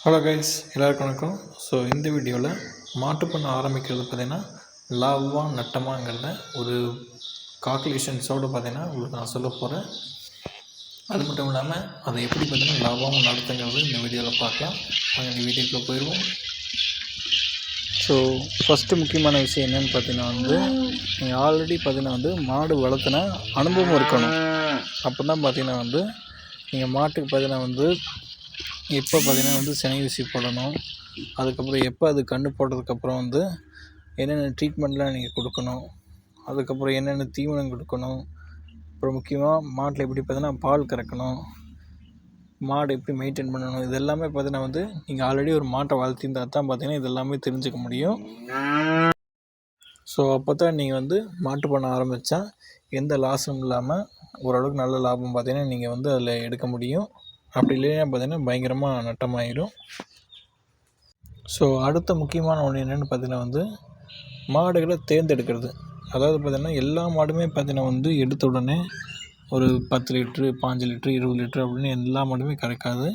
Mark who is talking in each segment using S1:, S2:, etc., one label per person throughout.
S1: Hello guys, எல்லாருக்கும் வணக்கம். So இந்த வீடியோவில் மாட்டுப் பண்ண ஆரம்பிக்கிறது பார்த்திங்கன்னா லாபமா நட்டமாங்கிறத ஒரு கால்குலேஷன்ஸோடு பார்த்திங்கன்னா உங்களுக்கு நான் சொல்ல போகிறேன். அது மட்டும் இல்லாமல் அதை எப்படி பார்த்திங்கன்னா லாபமும் நடத்துங்கிறது இந்த வீடியோவில் பார்க்கலாம். இந்த வீடியோக்குள்ளே போயிடுவோம்.
S2: ஸோ ஃபஸ்ட்டு முக்கியமான விஷயம் என்னென்னு பார்த்தீங்கன்னா நீங்கள் ஆல்ரெடி பார்த்தீங்கன்னா மாடு வளர்த்துன அனுபவம் இருக்கணும். அப்போ தான் பார்த்தீங்கன்னா நீங்கள் மாட்டுக்கு பார்த்தீங்கன்னா எப்போ பார்த்தீங்கன்னா சினை ஊசி போடணும், அதுக்கப்புறம் எப்போ அது கன்று போட்டதுக்கப்புறம் என்னென்ன ட்ரீட்மெண்ட்லாம் நீங்கள் கொடுக்கணும், அதுக்கப்புறம் என்னென்ன தீவனம் கொடுக்கணும், அப்புறம் முக்கியமாக மாட்டில் எப்படி பார்த்தீங்கன்னா பால் கறக்கணும், மாடு எப்படி மெயின்டைன் பண்ணணும், இது எல்லாமே பார்த்தீங்கன்னா நீங்கள் ஆல்ரெடி ஒரு மாட்டை வளர்த்திருந்தால் தான் பார்த்தீங்கன்னா இது எல்லாமே தெரிஞ்சுக்க முடியும். ஸோ அப்போ தான் நீங்கள் மாட்டு பண்ண ஆரம்பித்தா எந்த லாஸும் இல்லாமல் ஓரளவுக்கு நல்ல லாபம் பார்த்தீங்கன்னா நீங்கள் அதில் எடுக்க முடியும். அப்படி இல்லைன்னா பார்த்தீங்கன்னா பயங்கரமாக நட்டமாயிடும். ஸோ அடுத்த முக்கியமான ஒன்று என்னென்னு பார்த்தீங்கன்னா மாடுகளை தேர்ந்தெடுக்கிறது. அதாவது பார்த்திங்கன்னா எல்லா மாடுமே பார்த்தீங்கன்னா எடுத்த உடனே ஒரு 10 லிட்ரு 5 லிட்ரு 20 லிட்ரு அப்படின்னு எல்லா மாடுமே கறக்காது.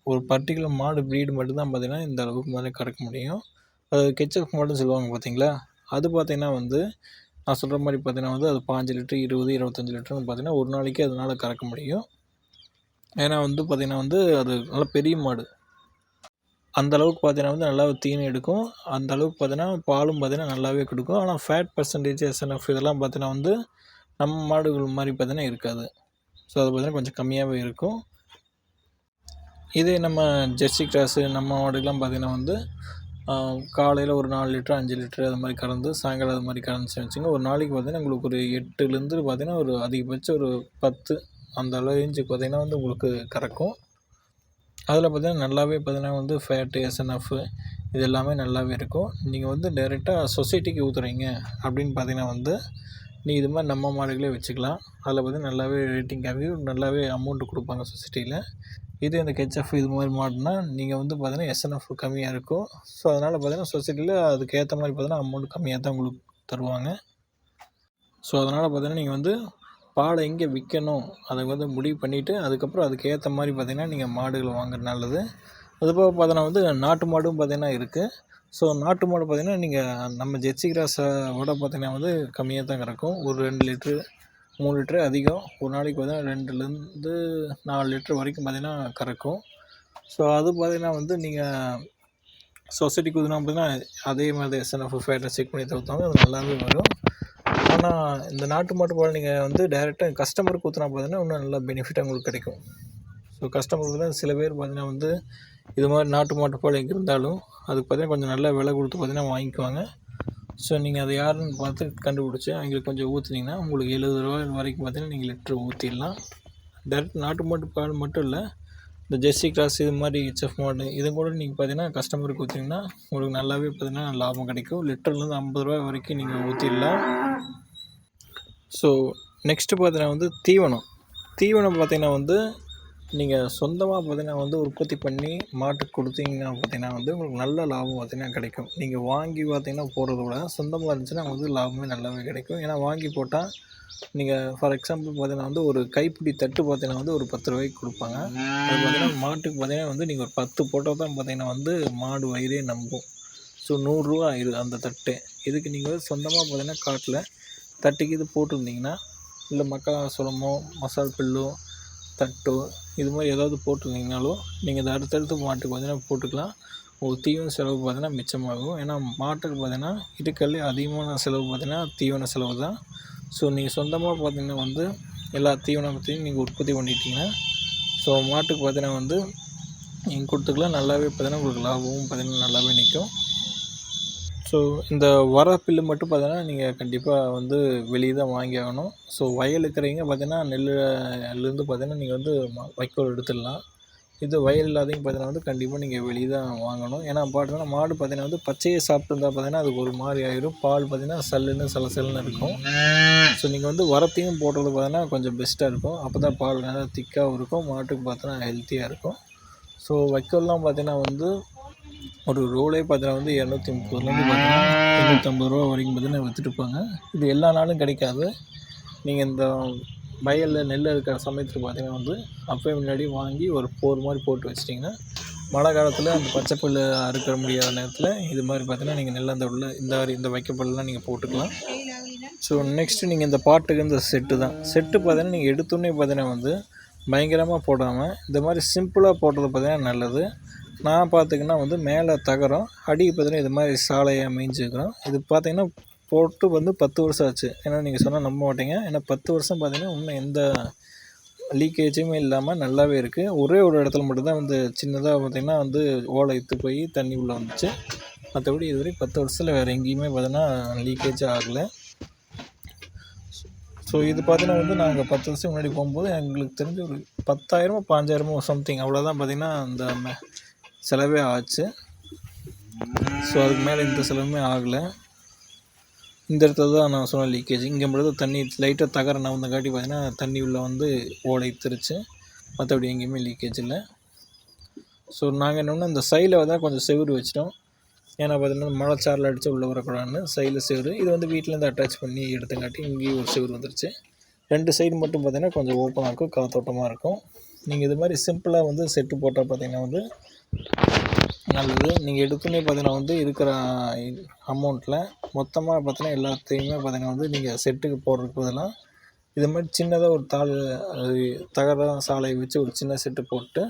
S2: ஒரு பர்டிகுலர் மாடு ப்ரீடு மட்டும்தான் பார்த்தீங்கன்னா இந்த அளவுக்கு மாதிரி கறக்க முடியும். அது கெச்சப் மாடுன்னு சொல்லுவாங்க பார்த்தீங்களா, அது பார்த்திங்கன்னா நான் சொல்கிற மாதிரி பார்த்தீங்கன்னா அது 5 லிட்ரு 20 25 லிட்டருன்னு பார்த்தீங்கன்னா ஒரு நாளைக்கு அதனால் கறக்க முடியும். ஏன்னா பார்த்திங்கன்னா அது நல்லா பெரிய மாடு, அந்தளவுக்கு பார்த்தீங்கன்னா நல்லா தீனி எடுக்கும், அந்தளவுக்கு பார்த்தீங்கன்னா பாலும் பார்த்தீங்கன்னா நல்லாவே கொடுக்கும். ஆனால் ஃபேட் பர்சன்டேஜ் எஸ்என்எஃப் இதெல்லாம் பார்த்தீங்கன்னா நம்ம மாடுகள் மாதிரி பார்த்தீங்கன்னா இருக்காது. ஸோ அது பார்த்தீங்கன்னா கொஞ்சம் கம்மியாகவே இருக்கும். இதே நம்ம ஜெர்சி கிராஸு நம்ம மாடுகள்லாம் பார்த்தீங்கன்னா காலையில் ஒரு 4 லிட்ரு 5 லிட்ரு அது மாதிரி கறந்து சாயங்காலம் அது மாதிரி கறந்துச்சுன்னு வச்சுங்க, ஒரு நாளைக்கு பார்த்தீங்கன்னா உங்களுக்கு ஒரு 8லேருந்து பார்த்தீங்கன்னா ஒரு அதிகபட்சம் ஒரு 10 அந்த அளவு ரேஞ்சுக்கு பார்த்திங்கன்னா உங்களுக்கு கறக்கும். அதில் பார்த்திங்கன்னா நல்லாவே பார்த்திங்கன்னா ஃபேட்டு எஸ்என்எஃப் இது எல்லாமே நல்லாவே இருக்கும். நீங்கள் டைரெக்டாக சொசைட்டிக்கு ஊற்றுறீங்க அப்படின்னு பார்த்திங்கன்னா நீ இது மாதிரி நம்ம மாடுகளே வச்சுக்கலாம். அதில் பார்த்திங்கன்னா நல்லாவே ரேட்டிங்காகவே நல்லாவே அமௌண்ட்டு கொடுப்பாங்க சொசைட்டியில். இது இந்த கெச்எஃப் இது மாதிரி மாடுனா நீங்கள் பார்த்திங்கன்னா எஸ்என்எஃப் கம்மியாக இருக்கும். ஸோ அதனால் பார்த்திங்கன்னா சொசைட்டியில் அதுக்கேற்ற மாதிரி பார்த்திங்கன்னா அமௌண்ட் கம்மியாக தான் உங்களுக்கு தருவாங்க. ஸோ அதனால் பார்த்திங்கன்னா நீங்கள் பாலை எங்கே விற்கணும் அதை முடிவு பண்ணிவிட்டு அதுக்கப்புறம் அதுக்கேற்ற மாதிரி பார்த்திங்கன்னா நீங்கள் மாடுகளை வாங்குறது நல்லது. அதுபோக பார்த்தீங்கன்னா நாட்டு மாடும் பார்த்திங்கன்னா இருக்குது. ஸோ நாட்டு மாடு பார்த்திங்கன்னா நீங்கள் நம்ம ஜெர்சி கிராஸை விட பார்த்திங்கன்னா கம்மியாக தான் கறக்கும். ஒரு 2 லிட்ரு 3 லிட்ரு அதிகம். ஒரு நாளைக்கு பார்த்திங்கன்னா 2லேருந்து 4 லிட்ரு வரைக்கும் பார்த்திங்கன்னா கறக்கும். ஸோ அது பார்த்திங்கன்னா நீங்கள் சொசைட்டிக்கு ஊற்றினா பார்த்திங்கன்னா அதே மாதிரி எஸ்என்எஃப் ஃபேட்டை செக் பண்ணி தவிர்த்தாங்க, அது நல்லாவே வரும். ஆனால் இந்த நாட்டு மாட்டு பால் நீங்கள் டைரெக்டாக கஸ்டமருக்கு ஊற்றினா பார்த்தீங்கன்னா இன்னும் நல்லா பெனிஃபிட்டாக உங்களுக்கு கிடைக்கும். ஸோ கஸ்டமருக்கு தான் சில பேர் பார்த்தீங்கன்னா இது மாதிரி நாட்டு மாட்டு பால் எங்கே இருந்தாலும் அதுக்கு பார்த்தீங்கன்னா கொஞ்சம் நல்லா விலை கொடுத்து பார்த்தீங்கன்னா வாங்கிக்குவாங்க. ஸோ நீங்கள் அதை யாருன்னு பார்த்து கண்டுபிடிச்சி அவங்களுக்கு கொஞ்சம் ஊற்றுனீங்கன்னா உங்களுக்கு 70 ரூபா வரைக்கும் பார்த்தீங்கன்னா நீங்கள் லிட்ரு ஊற்றிடலாம். டைரெக்ட் நாட்டு மாட்டு பால் மட்டும் இல்லை, இந்த ஜெர்சி கிராஸ் இது மாதிரி ஹெச்எஃப் மாடு இது கூட நீங்கள் பார்த்தீங்கன்னா கஸ்டமருக்கு ஊற்றிங்கன்னா உங்களுக்கு நல்லாவே பார்த்தீங்கன்னா லாபம் கிடைக்கும். லிட்டர்லேருந்து 50 ரூபா வரைக்கும் நீங்கள் ஊற்றிடலாம். ஸோ நெக்ஸ்ட்டு பார்த்தீங்கன்னா தீவனம் பார்த்தீங்கன்னா நீங்கள் சொந்தமாக பார்த்தீங்கன்னா உற்பத்தி பண்ணி மாட்டுக்கு கொடுத்தீங்கன்னா பார்த்தீங்கன்னா உங்களுக்கு நல்ல லாபம் பார்த்தீங்கன்னா கிடைக்கும். நீங்கள் வாங்கி பார்த்தீங்கன்னா போடுறத விட சொந்தமாக இருந்துச்சுன்னா லாபமே நல்லாவே கிடைக்கும். ஏன்னா வாங்கி போட்டால் நீங்கள் ஃபார் எக்ஸாம்பிள் பார்த்தீங்கன்னா ஒரு கைப்பிடி தட்டு பார்த்தீங்கன்னா ஒரு 10 ரூபாய்க்கு கொடுப்பாங்க. அது பார்த்தீங்கன்னா மாட்டுக்கு பார்த்தீங்கன்னா நீங்கள் ஒரு 10 போட்டால் தான் பார்த்தீங்கன்னா மாடு வயிறே நம்பும். ஸோ 100 ரூபா ஆயிடுது அந்த தட்டு. இதுக்கு நீங்கள் சொந்தமாக பார்த்தீங்கன்னா காட்டில் தட்டுக்கு இது போட்டிருந்தீங்கன்னா, இல்லை மக்காசோளமோ மசால் பில்லோ தட்டோ இது மாதிரி ஏதாவது போட்டிருந்தீங்கனாலும் நீங்கள் இதை அடுத்தடுத்து மாட்டுக்கு பார்த்தீங்கன்னா போட்டுக்கலாம். ஒரு தீவன செலவு பார்த்தீங்கன்னா மிச்சமாகும். ஏன்னா மாட்டுக்கு பார்த்தீங்கன்னா இதுக்கல்லே அதிகமான செலவு பார்த்தீங்கன்னா தீவன செலவு தான். ஸோ நீங்கள் சொந்தமாக பார்த்தீங்கன்னா எல்லா தீவனத்தையும் நீங்கள் உற்பத்தி பண்ணிட்டீங்கன்னா ஸோ மாட்டுக்கு பார்த்தீங்கன்னா நீங்கள் கொடுத்துக்கலாம். நல்லாவே பார்த்தீங்கன்னா உங்களுக்கு லாபமும் பார்த்தீங்கன்னா நல்லாவே நிற்கும். ஸோ இந்த வர பில்லு மட்டும் பார்த்தீங்கன்னா நீங்கள் கண்டிப்பாக வெளியே தான் வாங்கி ஆகணும். ஸோ வயல் இருக்கிறவங்க பார்த்தீங்கன்னா நெல்லுலேருந்து பார்த்தீங்கன்னா நீங்கள் வைக்கோல் எடுத்துடலாம். இது வயல் இல்லாதவங்க பார்த்தீங்கன்னா கண்டிப்பாக நீங்கள் வெளியே தான் வாங்கணும். ஏன்னா பார்த்தீங்கன்னா மாடு பார்த்தீங்கன்னா பச்சையை சாப்பிட்டுருந்தா பார்த்தீங்கன்னா அதுக்கு ஒரு மாதிரி ஆயிடும். பால் பார்த்தீங்கன்னா சல்லுன்னு சலசல்னு இருக்கும். ஸோ நீங்கள் வரத்தையும் போடுறது பார்த்தீங்கன்னா கொஞ்சம் பெஸ்ட்டாக இருக்கும். அப்போ தான் பால் நல்லா திக்காகவும் இருக்கும், மாட்டுக்கு பார்த்தீங்கன்னா ஹெல்த்தியாக இருக்கும். ஸோ வைக்கோல்லாம் பார்த்தீங்கன்னா ஒரு ரோலே பார்த்தீங்கன்னா 230லேருந்து பார்த்தீங்கன்னா 250 ரூபா வரைக்கும் பார்த்தீங்கன்னா விற்றுட்டுருப்பாங்க. இது எல்லா நாளும் கிடைக்காது. நீங்கள் இந்த வயலில் நெல் இருக்கிற சமயத்தில் பார்த்தீங்கன்னா அப்போயே முன்னாடி வாங்கி ஒரு போர் மாதிரி போட்டு வச்சிட்டிங்கன்னா மழை காலத்தில் அந்த பச்சை புல் அறுக்க முடியாத நேரத்தில் இது மாதிரி பார்த்தீங்கன்னா நீங்கள் நெல் அந்த உள்ள இந்த வைக்கப்புல்லாம் நீங்கள் போட்டுக்கலாம். ஸோ நெக்ஸ்ட்டு நீங்கள் இந்த பாட்டுக்கு இந்த செட்டு தான். செட்டு பார்த்தீங்கன்னா நீங்கள் எடுத்தோடனே பார்த்தீங்கன்னா வந்து பயங்கரமாக போடாமல் இந்த மாதிரி சிம்பிளாக போடுறது பார்த்தீங்கன்னா நல்லது. நான் பார்த்திங்கன்னா வந்து மேலே தகரம், அடி பார்த்தீங்கன்னா இது மாதிரி சாலையாக மேய்ஞ்சிக்கிறோம். இது பார்த்திங்கன்னா போட்டு வந்து 10 வருஷம் ஆச்சு. ஏன்னா நீங்கள் சொன்னால் நம்ப மாட்டீங்க. ஏன்னா 10 வருஷம் பார்த்திங்கன்னா இன்னும் எந்த லீக்கேஜுமே இல்லாமல் நல்லாவே இருக்குது. ஒரே ஒரு இடத்துல மட்டும்தான் வந்து சின்னதாக பார்த்திங்கன்னா வந்து ஓலை இத்து போய் தண்ணி உள்ளே வந்துச்சு. மற்றபடி இதுவரை 10 வருஷத்தில் வேறு எங்கேயுமே பார்த்தீங்கன்னா லீக்கேஜே ஆகலை. ஸோ இது பார்த்தீங்கன்னா வந்து நாங்கள் 10 வருஷம் முன்னாடி போகும்போது எங்களுக்கு தெரிஞ்ச ஒரு 10,000 15,000 சம்திங் அவ்வளோதான் பார்த்திங்கன்னா அந்த செலவே ஆச்சு. ஸோ அதுக்கு மேலே இந்த செலவுமே ஆகலை. இந்த இடத்துல தான் நான் சொன்ன லீக்கேஜ். இங்கே மட்டும் தண்ணி லைட்டாக தகர நவந்தங்காட்டி பார்த்தீங்கன்னா தண்ணி உள்ளே வந்து ஓடை திருச்சு. மற்றபடி எங்கேயுமே லீக்கேஜ் இல்லை. ஸோ நாங்கள் என்னென்னா இந்த சைடில் தான் கொஞ்சம் செவுரு வச்சிட்டோம். ஏன்னா பார்த்தீங்கன்னா மழை சாரல் அடித்தா உள்ளே வரக்கூடாதுன்னு சைடில் செவுரு. இது வந்து வீட்டிலேருந்து அட்டாச் பண்ணி எடுத்தங்காட்டி இங்கேயும் ஒரு செவுரு வந்துருச்சு. 2 சைடு மட்டும் பார்த்தீங்கன்னா கொஞ்சம் ஓப்பனாக இருக்கும், காத்தோட்டமாக இருக்கும். நீங்கள் இது மாதிரி சிம்பிளாக வந்து செட்டு போட்டால் பார்த்தீங்கன்னா வந்து நல்லது. நீங்கள் எடுத்துனே பார்த்தீங்கன்னா வந்து இருக்கிற அமௌண்ட்டில் மொத்தமாக பார்த்தீங்கன்னா எல்லாத்தையுமே பார்த்தீங்கன்னா வந்து நீங்கள் செட்டுக்கு போடுறதுக்கு பதிலாக இது மாதிரி சின்னதாக ஒரு தகர சாலையை வச்சு ஒரு சின்ன செட்டு போட்டு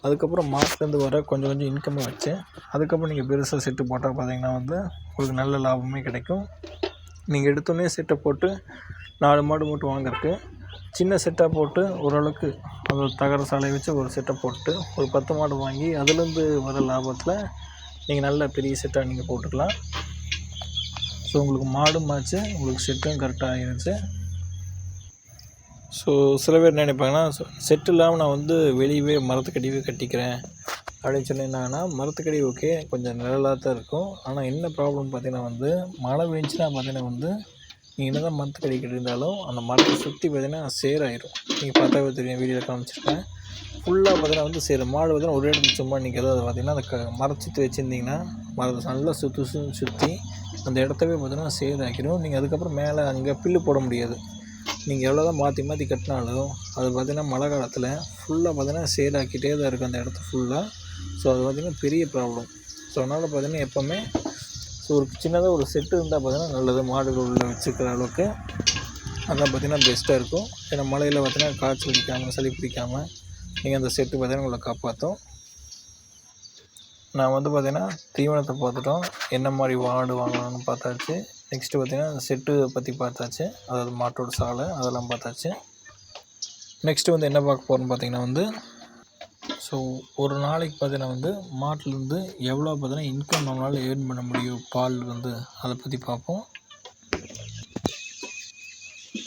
S2: அதுக்கப்புறம் மாதத்துலேருந்து வர கொஞ்சம் கொஞ்சம் இன்கம்மை வச்சு அதுக்கப்புறம் நீங்கள் பெருசாக செட்டு போட்டால் பார்த்தீங்கன்னா வந்து உங்களுக்கு நல்ல லாபமே கிடைக்கும். நீங்கள் எடுத்தோடனே செட்டை போட்டு 4 மாடு மட்டும் வாங்குறதுக்கு சின்ன செட்டாக போட்டு ஓரளவுக்கு அந்த தகர சாலையை வச்சு ஒரு செட்டை போட்டு ஒரு 10 மாடு வாங்கி அதுலேருந்து வர லாபத்தில் நீங்கள் நல்ல பெரிய செட்டாக நீங்கள் போட்டுக்கலாம். ஸோ உங்களுக்கு மாடும் ஆச்சு, உங்களுக்கு செட்டும் கரெக்டாக ஆகிருச்சு. ஸோ சில பேர் நினைப்பாங்கன்னா செட்டு இல்லாமல் நான் வந்து வெளியவே மரத்துக்கடியே கட்டிக்கிறேன் அப்படின்னு சொல்லி என்னன்னா மரத்துக்கடி ஓகே கொஞ்சம் நிழலாக தான் இருக்கும். ஆனால் என்ன ப்ராப்ளம் பார்த்தீங்கன்னா வந்து மழை பெஞ்சுன்னா பார்த்தீங்கன்னா வந்து நீங்கள் என்ன தான் மரத்துக்கடி கட்டியிருந்தாலும் அந்த மரத்தை சுற்றி பார்த்தீங்கன்னா சேராயிரும். நீங்கள் பார்த்தாவே தெரியும், வீடியோவில் காமிச்சிருப்பேன். ஃபுல்லாக பார்த்தீங்கன்னா வந்து சேரும். மாடு பார்த்தீங்கன்னா ஒரு இடத்துல சும்மா நிற்கிறது. அது பார்த்தீங்கன்னா அந்த மரம் சுற்றி வச்சுருந்தீங்கன்னா மரத்தை நல்லா சுற்றி அந்த இடத்தவே பார்த்தீங்கன்னா சேதாக்கிடும். நீங்கள் அதுக்கப்புறம் மேலே அங்கே புல்லு போட முடியாது. நீங்கள் எவ்வளோ தான் மாற்றி கட்டினாலும் அது பார்த்திங்கன்னா மழை காலத்தில் ஃபுல்லாக பார்த்தீங்கன்னா சேலாக்கிட்டே தான் இருக்கும் அந்த இடத்த ஃபுல்லாக. ஸோ அது பார்த்திங்கன்னா பெரிய ப்ராப்ளம். ஸோ அதனால் பார்த்திங்கன்னா எப்போவுமே ஸோ ஒரு சின்னதாக ஒரு செட்டு இருந்தால் பார்த்திங்கன்னா நல்லது. மாடுகள் உள்ள வச்சுக்கிற அளவுக்கு அதான் பார்த்திங்கன்னா பெஸ்ட்டாக இருக்கும். ஏன்னா மழையில் பார்த்திங்கன்னா காய்ச்சல் பிடிக்காமல் சளி பிடிக்காமல் நீங்கள் அந்த செட்டு பார்த்திங்கன்னா உங்களை காப்பாற்றும். நான் வந்து பார்த்திங்கன்னா தீவனத்தை பார்த்துட்டோம், என்ன மாதிரி மாடு வாங்கணும்னு பார்த்தாச்சு. நெக்ஸ்ட்டு பார்த்திங்கன்னா செட்டு பற்றி பார்த்தாச்சு, அதாவது மாட்டோட சாலை அதெல்லாம் பார்த்தாச்சு. நெக்ஸ்ட்டு வந்து என்ன பார்க்க போகிறோன்னு பார்த்திங்கன்னா வந்து ஸோ ஒரு நாளைக்கு பார்த்திங்கன்னா வந்து மாட்டிலேருந்து எவ்வளோ பார்த்திங்கன்னா இன்கம் நம்மளால் ஏர்ன் பண்ண முடியும் பால் வந்து அதை பற்றி பார்ப்போம்.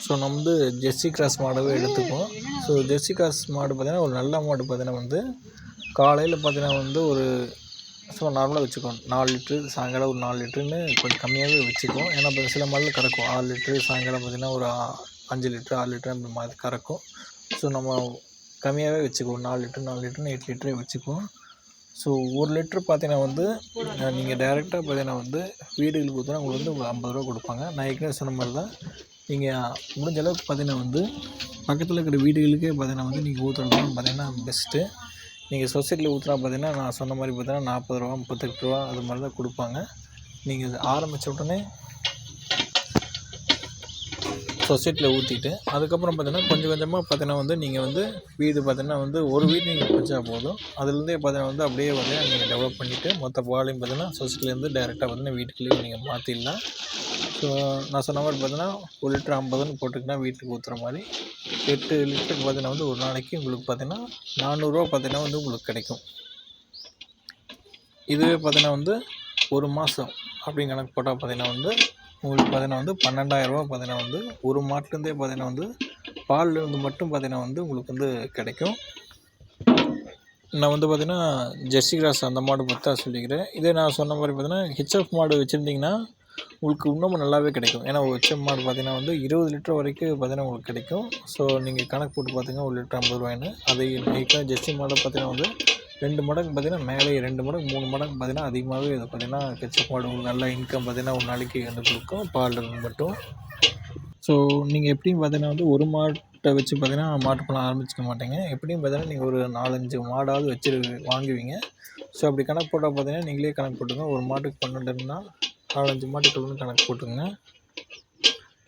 S2: ஸோ நம்ம வந்து ஜெர்சி கிராஸ் மாடவே எடுத்துப்போம். ஸோ ஜெர்சி கிராஸ் மாடு பார்த்திங்கன்னா ஒரு நல்ல மாடு பார்த்திங்கன்னா வந்து காலையில் பார்த்திங்கன்னா வந்து ஒரு ஸோ நார்மலாக வச்சுக்கோம் 4 லிட்ரு, சாயங்காலம் ஒரு 4 லிட்டருன்னு கொஞ்சம் கம்மியாகவே வச்சுக்குவோம். ஏன்னா இப்போ சில மாடலில் கறக்கும் 6 லிட்ரு, சாயங்காலம் பார்த்திங்கன்னா ஒரு 5 லிட்ரு 6 லிட்ரு அந்த மாதிரி கறக்கும். ஸோ நம்ம கம்மியாகவே வச்சுக்குவோம், 4 லிட்டருன்னு 8 லிட்டரே வச்சுக்குவோம். ஸோ 1 லிட்ரு பார்த்திங்கன்னா வந்து நீங்கள் டைரெக்டாக பார்த்திங்கன்னா வந்து வீடுகளுக்கு ஊற்றினா உங்களுக்கு வந்து 50 ரூபா கொடுப்பாங்க. நான் ஏற்கனவே சொன்ன மாதிரி தான் நீங்கள் முடிஞ்ச அளவுக்கு பார்த்திங்கன்னா வந்து பக்கத்தில் இருக்கிற வீடுகளுக்கே பார்த்திங்கன்னா வந்து நீங்கள் ஊற்றுறது தான் பார்த்திங்கன்னா பெஸ்ட்டு. நீங்கள் சொசைட்டியில் ஊற்றுனா பார்த்திங்கன்னா நான் சொன்ன மாதிரி பார்த்தீங்கன்னா 40 ரூபா 38 ரூபா அது மாதிரி தான் கொடுப்பாங்க. நீங்கள் இது ஆரம்பித்த உடனே சொசைட்டியில் ஊற்றிட்டு அதுக்கப்புறம் பார்த்திங்கன்னா கொஞ்சம் கொஞ்சமாக பார்த்திங்கன்னா வந்து நீங்கள் வந்து வீடு பார்த்திங்கன்னா வந்து ஒரு வீடு நீங்கள் வச்சா போதும். அதுலேருந்தே பார்த்திங்கன்னா வந்து அப்படியே வந்து நீங்கள் டெவலப் பண்ணிவிட்டு மொத்த பாலையும் பார்த்திங்கன்னா சொசைட்டிலேருந்து டைரெக்டாக பார்த்திங்கன்னா வீட்டுக்குள்ளேயே நீங்கள் மாற்றிடலாம். ஸோ நான் சொன்ன மாதிரி பார்த்தீங்கன்னா 1 லிட்டர் 50ன்னு போட்டுக்கினா வீட்டுக்கு ஊற்றுற மாதிரி 8 லிட்டருக்கு பார்த்தீங்கன்னா வந்து ஒரு நாளைக்கு உங்களுக்கு பார்த்தீங்கன்னா 400 ரூபா பார்த்தீங்கன்னா வந்து உங்களுக்கு கிடைக்கும். இதுவே பார்த்தீங்கன்னா வந்து ஒரு மாதம் அப்படின்னு கணக்கு போட்டால் பார்த்தீங்கன்னா வந்து உங்களுக்கு பார்த்தீங்கன்னா வந்து 12,000 ரூபா பார்த்தீங்கன்னா வந்து ஒரு மாட்டுலேருந்தே பார்த்தீங்கன்னா வந்து பாலில் இருந்து மட்டும் பார்த்தீங்கன்னா வந்து உங்களுக்கு வந்து கிடைக்கும். நான் வந்து பார்த்தீங்கன்னா ஜெர்சி கிராஸ் அந்த மாடு பற்றி தான் சொல்லிக்கிறேன். இதே நான் சொன்ன மாதிரி பார்த்தீங்கன்னா ஹெச்எஃப் மாடு வச்சுருந்தீங்கன்னா உங்களுக்கு இன்னமும் நல்லாவே கிடைக்கும். ஏன்னா ஹெச்எஃப் மாடு பார்த்தீங்கன்னா வந்து 20 லிட்டர் வரைக்கும் பார்த்தீங்கன்னா உங்களுக்கு கிடைக்கும். ஸோ நீங்கள் கணக்கு போட்டு பார்த்தீங்கன்னா 1 லிட்டர் 50 ரூபாய்ன்னு. அதை இப்போ ஜெர்சி மாடை பார்த்தீங்கன்னா வந்து 2 மடங்கு பார்த்தீங்கன்னா மேலே 2 மடங்கு 3 மடங்கு பார்த்தீங்கன்னா அதிகமாகவே இது பார்த்தீங்கன்னா ஹெச்எஃப் மாடு உங்களுக்கு நல்ல இன்கம் பார்த்தீங்கன்னா ஒரு நாளைக்கு வந்து கொடுக்கும் பால் மட்டும். ஸோ நீங்கள் எப்படியும் பார்த்தீங்கன்னா வந்து ஒரு மாட்டை வச்சு பார்த்தீங்கன்னா மாட்டு பண்ண ஆரம்பிச்சிக்க மாட்டீங்க. எப்படியும் பார்த்தீங்கன்னா நீங்கள் ஒரு 4-5 மாடாவது வாங்குவீங்க. ஸோ அப்படி கணக்கு போட்டால் பார்த்தீங்கன்னா நீங்களே கணக்கு போட்டுங்க. ஒரு மாட்டுக்கு 12ன்னா 4-5 மாட்டுக்கு கணக்கு போட்டுங்க.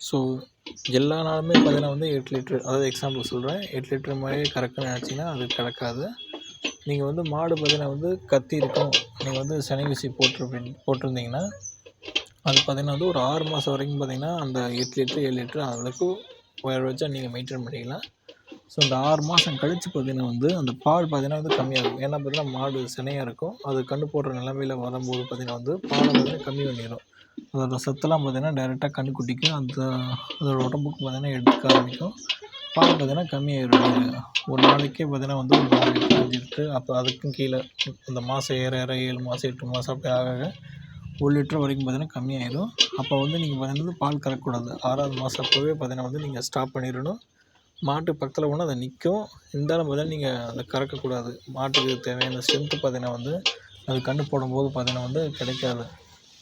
S2: ஸோ எல்லா நாளுமே பார்த்தீங்கன்னா வந்து 8 லிட்ரு, அதாவது எக்ஸாம்பிள் சொல்கிறேன், 8 லிட்ரு மாதிரியே கறக்குன்னு நினச்சிங்கன்னா அது கறக்காது. நீங்கள் வந்து மாடு பார்த்தீங்கன்னா வந்து கத்தி இருக்கும், நீங்கள் வந்து சனி ஊசி போட்டிருந்தீங்கன்னா அது பார்த்தீங்கன்னா வந்து ஒரு 6 மாதம் வரைக்கும் பார்த்தீங்கன்னா அந்த 8 லிட்ரு 7 லிட்ரு அளவுக்கு உயர வச்சா நீங்கள் மெயின்டைன் பண்ணிக்கலாம். ஸோ இந்த 6 மாதம் கழித்து பார்த்தீங்கன்னா வந்து அந்த பால் பார்த்தீங்கன்னா வந்து கம்மியாகும். ஏன்னா பார்த்தீங்கன்னா மாடு சினையாக இருக்கும், அது கன்று போடுற நிலமையில் வரும்போது பார்த்தீங்கன்னா வந்து பாலை பார்த்தீங்கன்னா கம்மி பண்ணிடும். அதோட சத்தெல்லாம் பார்த்தீங்கன்னா டைரெக்டாக கன்றுக்குட்டிக்கு அதோட உடம்புக்கு பார்த்தீங்கன்னா எடுக்க ஆரம்பிக்கும். பால் பார்த்தீங்கன்னா கம்மியாயிடும். ஒரு நாளைக்கே பார்த்தீங்கன்னா வந்து ஒரு 4 லிட்ரு 5 லிட்ரு, அப்போ அதுக்கும் கீழே அந்த மாதம் ஏற 7 மாதம் 8 மாதம் அப்படி ஆக 1 லிட்ரு வரைக்கும் பார்த்தீங்கன்னா கம்மியாயிடும். அப்போ வந்து நீங்கள் பார்த்தீங்கன்னா பால் கறக்கக்கூடாது. 6வது மாதம் அப்போவே பார்த்தீங்கன்னா வந்து நீங்கள் ஸ்டாப் பண்ணிடணும். மாட்டு பக்கத்தில் போனால் அதை நிற்கும், இருந்தாலும் பார்த்தீங்கன்னா நீங்கள் அதை கறக்கக்கூடாது. மாட்டுக்கு தேவையான ஸ்ட்ரென்த்து பார்த்தீங்கன்னா வந்து அது கன்று போடும்போது பார்த்தீங்கன்னா வந்து கிடைக்காது.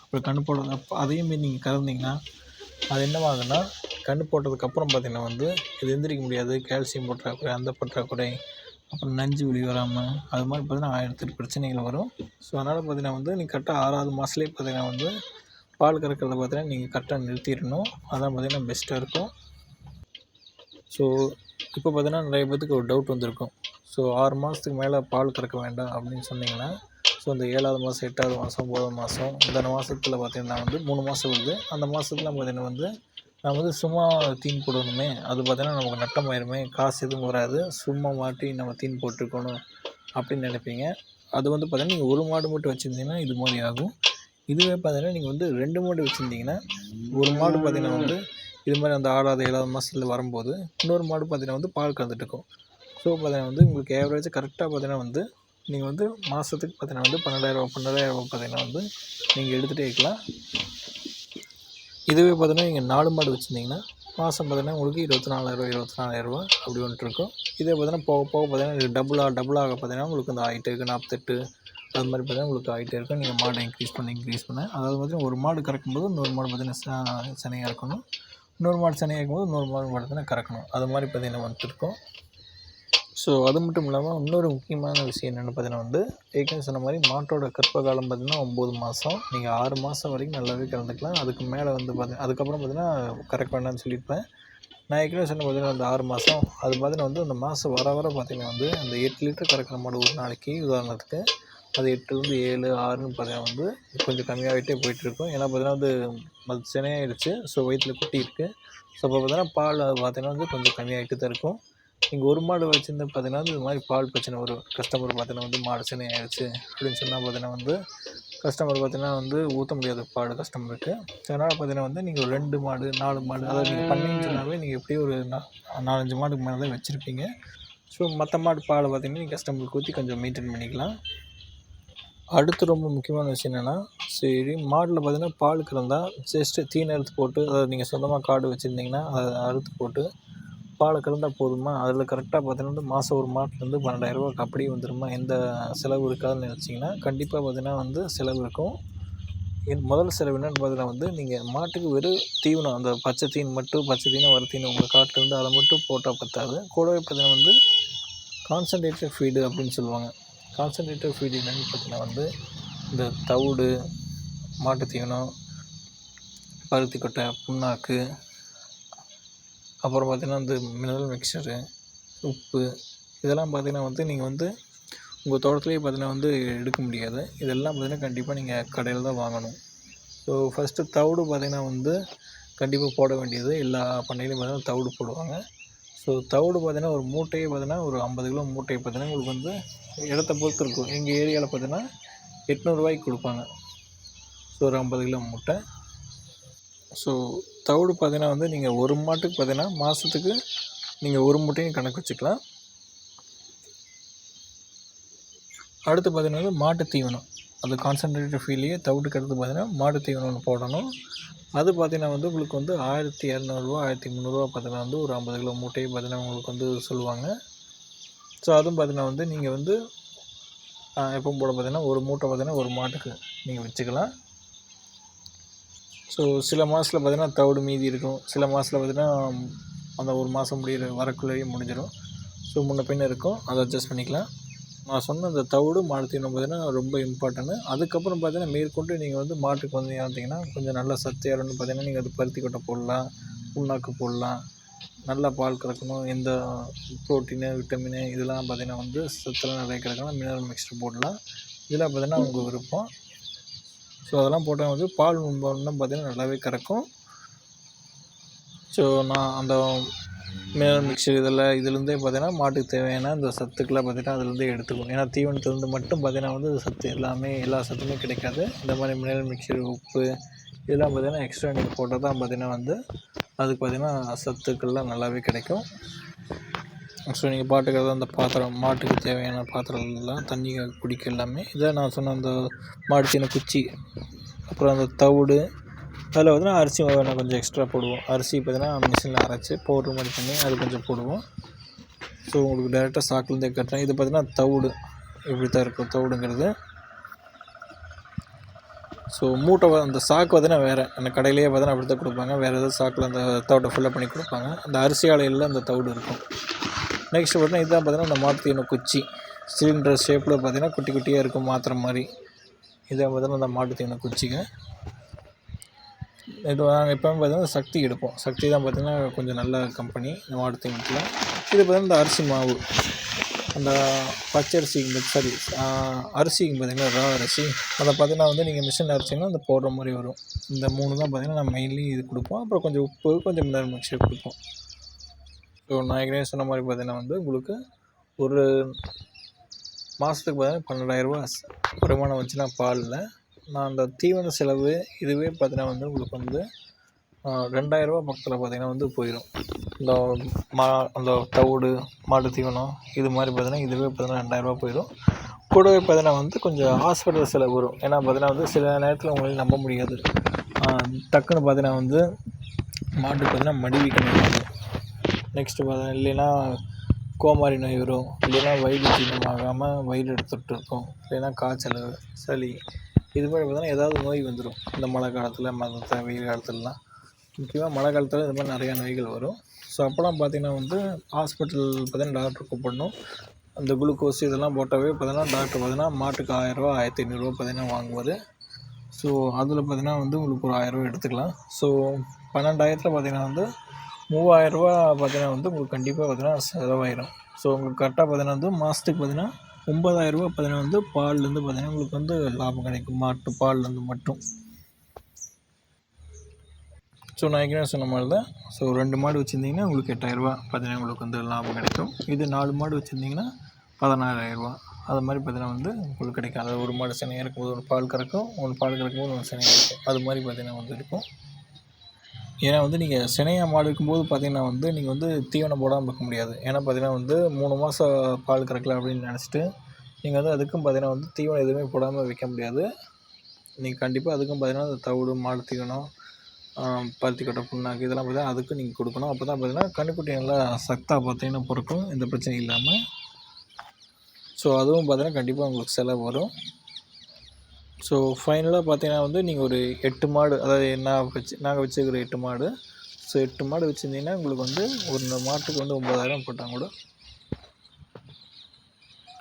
S2: அப்புறம் கன்று போடுறப்போ அதையுமே நீங்கள் கறந்தீங்கன்னா அது என்னவாகுன்னா, கன்று போட்டதுக்கப்புறம் பார்த்தீங்கன்னா வந்து இது எந்திரிக்க முடியாது, கால்சியம் பற்றாக்குறை, அந்த பற்றாக்குறை, அப்புறம் நஞ்சு வெளி வராமல், அது மாதிரி பார்த்தீங்கன்னா 1008 பிரச்சனைகள் வரும். ஸோ அதனால் பார்த்தீங்கன்னா வந்து நீங்கள் கரெக்டாக 6வது மாதத்துலேயே பார்த்தீங்கன்னா வந்து பால் கறக்கிறத பார்த்தீங்கன்னா நீங்கள் கரெக்டாக நிறுத்திடணும். அதான் பார்த்தீங்கன்னா பெஸ்ட்டாக இருக்கும். ஸோ இப்போ பார்த்தீங்கன்னா நிறைய பேத்துக்கு ஒரு டவுட் வந்திருக்கும். ஸோ 6 மாதத்துக்கு மேலே பால் கறக்க வேண்டாம் அப்படின்னு சொன்னிங்கன்னா, ஸோ இந்த 7வது மாதம் 8வது மாதம் 9வது மாதம் இந்த மாதத்தில் பார்த்திங்கன்னா வந்து 3 மாதம் வருது. அந்த மாதத்துல பார்த்திங்கன்னா வந்து நம்ம வந்து சும்மா தீன் போடணுமே, அது பார்த்திங்கன்னா நமக்கு நட்டமாயிருமே, காசு எதுவும் வராது, சும்மா மாட்டி நம்ம தீன் போட்டிருக்கணும் அப்படின்னு நினைப்பீங்க. அது வந்து பார்த்திங்கன்னா நீங்கள் ஒரு மாடு மட்டும் வச்சுருந்தீங்கன்னா இது மாதிரி ஆகும். இதுவே பார்த்திங்கன்னா நீங்கள் வந்து 2 மாடு வச்சுருந்தீங்கன்னா, ஒரு மாடு பார்த்திங்கன்னா வந்து இது மாதிரி அந்த 6வது 7வது மாதத்தில் வரும்போது இன்னொரு மாடு பார்த்தீங்கன்னா வந்து பால் கறந்துட்டுருக்கும். ஸோ பார்த்தீங்கன்னா வந்து உங்களுக்கு ஏவரேஜ் கரெக்டாக பார்த்தீங்கன்னா வந்து நீங்கள் வந்து மாதத்துக்கு பார்த்தீங்கன்னா வந்து 12,000 பார்த்தீங்கன்னா வந்து நீங்கள் எடுத்துகிட்டே இருக்கலாம். இதுவே பார்த்தீங்கன்னா நீங்கள் 4 மாடு வச்சுருந்தீங்கன்னா மாதம் பார்த்தீங்கன்னா உங்களுக்கு 24,000 அப்படி வந்துட்டு இருக்கும். இதே பார்த்தீங்கன்னா போக போக பார்த்தீங்கன்னா டபுளாக பார்த்தீங்கன்னா உங்களுக்கு வந்து ஆகிட்டே இருக்குது. 48 அது மாதிரி பார்த்தீங்கன்னா உங்களுக்கு ஆகிட்டே இருக்கும். நீங்கள் மாடை இன்க்ரீஸ் பண்ண அதாவது பார்த்தீங்கன்னா ஒரு மாடு கறக்கும்போது இன்னொரு மாடு பார்த்தீங்கன்னா சனையாக இருக்கணும், இன்னொரு மாடு சனையாக இருக்கும்போது இன்னொரு மாடு பார்த்தீங்கன்னா கறக்கணும். அது மாதிரி பார்த்தீங்கன்னா வந்துருக்கும். ஸோ அது மட்டும் இல்லாமல் இன்னொரு முக்கியமான விஷயம் என்னென்னு பார்த்தீங்கன்னா வந்து ஏற்கனவே சொன்ன மாதிரி மாட்டோட கர்ப்ப காலம் பார்த்தீங்கன்னா 9 மாதம். நீங்கள் 6 மாதம் வரைக்கும் நல்லாவே கறந்துக்கலாம். அதுக்கு மேலே வந்து அதுக்கப்புறம் பார்த்தீங்கன்னா கறக்க வேண்டாம்னு சொல்லியிருப்பேன். நான் ஏற்கனவே சொன்ன பார்த்தீங்கன்னா அந்த 6 மாதம் அது பார்த்தீங்கன்னா வந்து அந்த மாதம் வர பார்த்தீங்கன்னா வந்து அந்த 8 லிட்டர் கறக்கிற மாடு ஒரு நாளைக்கு உதாரணத்துக்கு அது 8லேருந்து 7 6ன்னு பார்த்தீங்கன்னா வந்து கொஞ்சம் கம்மியாகிட்டே போயிட்டுருக்கும். ஏன்னா பார்த்தீங்கன்னா வந்து அது சினையாகிடுச்சு, ஸோ வயிற்றில் குட்டி இருக்குது. ஸோ அப்போ பார்த்தீங்கன்னா பால் பார்த்தீங்கன்னா வந்து கொஞ்சம் கம்மியாகிட்டு தான் இருக்கும். நீங்கள் ஒரு மாடு வச்சுருந்து பார்த்தீங்கன்னா இது மாதிரி பால் பிரச்சனை வரும். கஸ்டமர் பார்த்தீங்கன்னா வந்து மாடு சினையாகிடுச்சு அப்படின்னு சொன்னால் பார்த்தீங்கன்னா வந்து கஸ்டமர் பார்த்தீங்கன்னா வந்து ஊற்ற முடியாது பால் கஸ்டமருக்கு. அதனால் பார்த்தீங்கன்னா வந்து நீங்கள் 2 மாடு 4 மாடு அதாவது நீங்கள் பண்ணீங்கன்னு சொன்னாவே நீங்கள் எப்படியும் ஒரு 4-5 மாடுக்கு மேலே தான் வச்சுருப்பீங்க. ஸோ மற்ற மாடு பாலை பார்த்தீங்கன்னா நீங்கள் கஸ்டமருக்கு ஊற்றி கொஞ்சம் மெயின்டைன் பண்ணிக்கலாம். அடுத்து ரொம்ப முக்கியமான விஷயம் என்னென்னா, சரி மாடில் பார்த்தீங்கன்னா பால் கறந்தால் ஜஸ்ட்டு தீனி அறுத்து போட்டு, அதாவது நீங்கள் சொந்தமாக காடு வச்சுருந்தீங்கன்னா அதை அறுத்து போட்டு பாலை கறந்தால் போதுமா? அதில் கரெக்டாக பார்த்தீங்கன்னா வந்து மாதம் ஒரு மாட்டுலேருந்து 12,000 அப்படியே வந்துடுமா? எந்த செலவு இருக்காதுன்னு நினச்சிங்கன்னா கண்டிப்பாக பார்த்தீங்கன்னா வந்து செலவு இருக்கும். முதல் செலவு என்னென்னு பார்த்தீங்கன்னா வந்து நீங்கள் மாட்டுக்கு வெறும் தீவனம், அந்த பச்சை தீன் மட்டும் பச்சை தீனை வர தீனை உங்கள் காட்டிலேருந்து அதை மட்டும் போட்டால் பத்தாது. கூடவே பார்த்தீங்கன்னா வந்து கான்சன்ட்ரேட்டட் ஃபீடு அப்படின்னு சொல்லுவாங்க. கான்சன்ட்ரேட்டட் ஃபீடு என்னென்னு பார்த்தீங்கன்னா வந்து இந்த தவிடு, மாட்டு தீவனம், பருத்தி கொட்டை, புண்ணாக்கு, அப்புறம் பார்த்திங்கன்னா இந்த மினரல் மிக்சரு, உப்பு, இதெல்லாம் பார்த்திங்கன்னா வந்து நீங்கள் வந்து உங்கள் தோட்டத்துலேயே பார்த்திங்கன்னா வந்து எடுக்க முடியாது. இதெல்லாம் பார்த்திங்கன்னா கண்டிப்பாக நீங்கள் கடையில் தான் வாங்கணும். ஸோ ஃபஸ்ட்டு தவிடு பார்த்திங்கன்னா வந்து கண்டிப்பாக போட வேண்டியது எல்லா பண்ணையிலையும் பார்த்திங்கன்னா தவிடு போடுவாங்க. ஸோ தவிடு பார்த்திங்கன்னா ஒரு மூட்டையே பார்த்திங்கன்னா ஒரு 50 கிலோ மூட்டையை பார்த்திங்கன்னா உங்களுக்கு வந்து இடத்த பொறுத்து இருக்கும். எங்கள் ஏரியாவில் பார்த்திங்கன்னா 800 கொடுப்பாங்க. ஸோ ஒரு 50 கிலோ மூட்டை. ஸோ தவிடு பார்த்திங்கன்னா வந்து நீங்கள் ஒரு மாட்டுக்கு பார்த்திங்கன்னா மாதத்துக்கு நீங்கள் ஒரு மூட்டையும் கணக்கு வச்சுக்கலாம். அடுத்து பார்த்திங்கன்னா வந்து மாட்டு தீவனம், அது கான்சன்ட்ரேட்டட் ஃபீல்லையே தவிடுக்கு அடுத்து பார்த்திங்கன்னா மாட்டு தீவனம் ஒன்று போடணும். அது பார்த்திங்கன்னா வந்து உங்களுக்கு வந்து 1,200 1,300 பார்த்திங்கன்னா வந்து ஒரு 50 கிலோ மூட்டையை பார்த்திங்கன்னா உங்களுக்கு வந்து சொல்லுவாங்க. ஸோ அதுவும் பார்த்திங்கன்னா வந்து நீங்கள் வந்து எப்பவும் போல் பார்த்திங்கன்னா ஒரு மூட்டை பார்த்திங்கன்னா ஒரு மாட்டுக்கு நீங்கள் வச்சுக்கலாம். ஸோ சில மாதத்தில் பார்த்திங்கன்னா தவிடு மீதி இருக்கும், சில மாதத்தில் பார்த்திங்கன்னா அந்த ஒரு மாதம் வரக்குள்ளேயே முடிஞ்சிடும். ஸோ முன்ன பின்ன இருக்கும், அதை அட்ஜஸ்ட் பண்ணிக்கலாம். நான் சொன்ன அந்த தவிடு மாடு தீவனம் பார்த்தீங்கன்னா ரொம்ப இம்பார்ட்டன்ட்டு. அதுக்கப்புறம் பார்த்தீங்கன்னா மேற்கொண்டு நீங்கள் வந்து மாட்டுக்கு வந்து பார்த்தீங்கன்னா கொஞ்சம் நல்லா சத்து ஏறணும்னு பார்த்தீங்கன்னா நீங்கள் அது பருத்தி கொட்டை போடலாம், புண்ணாக்கு போடலாம். நல்லா பால் கறக்கணும், எந்த ப்ரோட்டீனு விட்டமினு இதெல்லாம் பார்த்தீங்கன்னா வந்து சத்துலாம் நிறைய கிடைக்கணும், மினரல் மிக்சர் போடலாம். இதெல்லாம் பார்த்தீங்கன்னா உங்கள் விருப்பம். ஸோ அதெல்லாம் போட்டால் வந்து பால் இன்னும் பார்த்தீங்கன்னா நல்லாவே கறக்கும். ஸோ நான் அந்த மினரல் மிக்சர் இதுலேருந்தே பார்த்தீங்கன்னா மாட்டுக்கு தேவையான இந்த சத்துக்கெல்லாம் பார்த்தீங்கன்னா அதுலேருந்தே எடுத்துக்கணும். ஏன்னா தீவனத்துலேருந்து மட்டும் பார்த்தீங்கன்னா வந்து சத்து எல்லா சத்துமே கிடைக்காது. இந்த மாதிரி மினரல் மிக்சர், உப்பு இதெல்லாம் பார்த்தீங்கன்னா எக்ஸ்ட்ரா நீங்கள் போட்டால் தான் பார்த்தீங்கன்னா வந்து அதுக்கு பார்த்தீங்கன்னா சத்துக்கள்லாம் நல்லாவே கிடைக்கும். ஸோ நீங்கள் பாட்டுக்கிறது அந்த பாத்திரம், மாட்டுக்கு தேவையான பாத்திரங்கள்லாம் தண்ணி குடிக்க எல்லாமே இதை நான் சொன்ன அந்த மாடு தீவன குச்சி, அப்புறம் அந்த தவிடு, அதில் பார்த்தீங்கன்னா அரிசி நான் கொஞ்சம் எக்ஸ்ட்ரா போடுவோம். அரிசி பார்த்தீங்கன்னா மிஷினில் அரைச்சி பவுட்ரு மாதிரி பண்ணி அது கொஞ்சம் போடுவோம். ஸோ உங்களுக்கு டேரெக்டாக சாக்குலேருந்தே கட்டுறேன். இது பார்த்தீங்கன்னா தவிடு இப்படி தான் இருக்கும் தவிடுங்கிறது. ஸோ மூட்டை அந்த சாக்கு பார்த்தீங்கன்னா வேறு அந்த கடையிலேயே பார்த்தீங்கன்னா அப்படி தான் கொடுப்பாங்க. வேறு ஏதாவது சாக்கில் அந்த தவிட்டை ஃபுல்லாக பண்ணி கொடுப்பாங்க. அந்த அரிசி ஆலையில் அந்த தவிடு இருக்கும். நெக்ஸ்ட் பார்த்தீங்கன்னா இதுதான் பார்த்தீங்கன்னா அந்த மாட்டு தீவன குச்சி, சிலிண்டர் ஷேப்பில் பார்த்தீங்கன்னா குட்டி குட்டியாக இருக்கும் மாத்திரை மாதிரி. இதான் பார்த்தீங்கன்னா அந்த மாட்டு தீவன குச்சிங்க. இது நாங்கள் எப்போவும் பார்த்தீங்கன்னா சக்தி எடுப்போம். சக்தி தான் பார்த்தீங்கன்னா கொஞ்சம் நல்ல கம்பெனி இந்த மாட்டு தீவனத்தில். இது பார்த்தீங்கன்னா இந்த அரிசி மாவு, அந்த பச்சரிசிங்க அரிசிங்க பார்த்தீங்கன்னா ரா அரிசி, அதை பார்த்தீங்கன்னா வந்து நீங்கள் மிஷினில் அரைச்சிங்கன்னா அந்த போடுற மாதிரி வரும். இந்த 3 தான் பார்த்தீங்கன்னா நான் மெயின்லி இது கொடுப்போம். அப்புறம் கொஞ்சம் உப்பு, கொஞ்சம் மினரல் மிக்சர் கொடுப்போம். ஸோ நான் ஏற்கனவே சொன்ன மாதிரி பார்த்தீங்கன்னா வந்து உங்களுக்கு ஒரு மாதத்துக்கு பார்த்தீங்கன்னா 12,000 வருமானம் வச்சுன்னா பாலில் நான் அந்த தீவன செலவு இதுவே பார்த்தீங்கன்னா வந்து உங்களுக்கு வந்து 2,000 பக்கத்தில் பார்த்தீங்கன்னா வந்து போயிடும். இந்த அந்த தவிடு, மாட்டு தீவனம் இது மாதிரி பார்த்தீங்கன்னா இதுவே பார்த்தீங்கன்னா 2,000 போயிடும். கூடவே பார்த்தீங்கன்னா வந்து கொஞ்சம் ஹாஸ்பிட்டல் செலவு வரும். ஏன்னா பார்த்தீங்கன்னா வந்து சில நேரத்தில் உங்களால் நம்ப முடியாது. டக்குன்னு பார்த்தீங்கன்னா வந்து மாட்டுக்கு பார்த்தீங்கன்னா மடிவீக்க நோய் வரும். நெக்ஸ்ட்டு பார்த்தீங்கன்னா இல்லைன்னா கோமாரி நோய் வரும். இல்லைன்னா வயிறு ஜீரணமாகாமல் வயிறு எடுத்துகிட்டு இருக்கும். இல்லைன்னா காய்ச்சல், சளி இது மாதிரி பார்த்தீங்கன்னா ஏதாவது நோய் வந்துடும். இந்த மழை காலத்தில், வெயில் காலத்துலலாம், முக்கியமாக மழை காலத்தில் இது மாதிரி நிறையா நோய்கள் வரும். ஸோ அப்போலாம் பார்த்திங்கன்னா வந்து ஹாஸ்பிட்டல் பார்த்தீங்கன்னா டாக்டர் கூப்பிடணும். அந்த குளுக்கோஸ் இதெல்லாம் போட்டாவே பார்த்தீங்கன்னா டாக்டர் பார்த்தீங்கன்னா மாட்டுக்கு 1,000 1,500 பார்த்தீங்கன்னா வாங்குவார். ஸோ அதில் பார்த்தீங்கன்னா வந்து உங்களுக்கு ஒரு 1,000 எடுத்துக்கலாம். ஸோ 12,000 பார்த்தீங்கன்னா வந்து 3,000 பார்த்தீங்கன்னா வந்து உங்களுக்கு கண்டிப்பாக பார்த்தீங்கன்னா செலவாயிடும். ஸோ உங்களுக்கு கரெக்டாக பார்த்தீங்கன்னா வந்து மாதத்துக்கு பார்த்தீங்கன்னா 9,000 பார்த்தீங்கன்னா வந்து பால்லேருந்து பார்த்தீங்கன்னா உங்களுக்கு வந்து லாபம் கிடைக்கும், மாட்டு பால்லேருந்து மட்டும். ஸோ நான் ஏற்கனவே சொன்ன மாதிரி தான். ஸோ 2 மாடு வச்சுருந்தீங்கன்னா உங்களுக்கு 8,000 பார்த்தீங்கன்னா உங்களுக்கு வந்து லாபம் கிடைக்கும். இது 4 மாடு வச்சுருந்தீங்கன்னா 16,000 அது மாதிரி பார்த்தீங்கன்னா வந்து உங்களுக்கு கிடைக்கும். அதாவது ஒரு மாடு சினையாக இருக்கும்போது ஒரு பால் கறக்கும், ஒன்று பால் கறக்கும்போது ஒன்று சினையாக இருக்கும். அது மாதிரி பார்த்தீங்கன்னா வந்து இருக்கும். ஏன்னா வந்து நீங்கள் சினையாக மாடு இருக்கும்போது பார்த்தீங்கன்னா வந்து நீங்கள் வந்து தீவனம் போடாமல் இருக்க முடியாது. ஏன்னா பார்த்தீங்கன்னா வந்து 3 மாதம் பால் கறக்கல அப்படின்னு நினச்சிட்டு நீங்கள் வந்து அதுக்கும் பார்த்தீங்கன்னா வந்து தீவனம் எதுவுமே போடாமல் வைக்க முடியாது. நீங்கள் கண்டிப்பாக அதுக்கும் பார்த்தீங்கன்னா அந்த தவிடு, மாடு தீவனம், பருத்தி கொட்டை, புண்ணாக்கு இதெல்லாம் பார்த்தீங்கன்னா அதுக்கும் நீங்கள் கொடுக்கணும். அப்போ தான் பார்த்தீங்கன்னா கன்றுக்குட்டி நல்லா சத்தாக பார்த்தீங்கன்னா பிறக்கும், எந்த பிரச்சனையும் இல்லாமல். ஸோ அதுவும் பார்த்தீங்கன்னா கண்டிப்பாக உங்களுக்கு செலவு வரும். ஸோ ஃபைனலாக பார்த்தீங்கன்னா வந்து நீங்கள் ஒரு 8 மாடு, அதாவது நாங்கள் வச்சுருக்கிற 8 மாடு. ஸோ 8 மாடு வச்சுருந்தீங்கன்னா உங்களுக்கு வந்து ஒரு மாட்டுக்கு வந்து 9,000 போட்டாங்க கூட.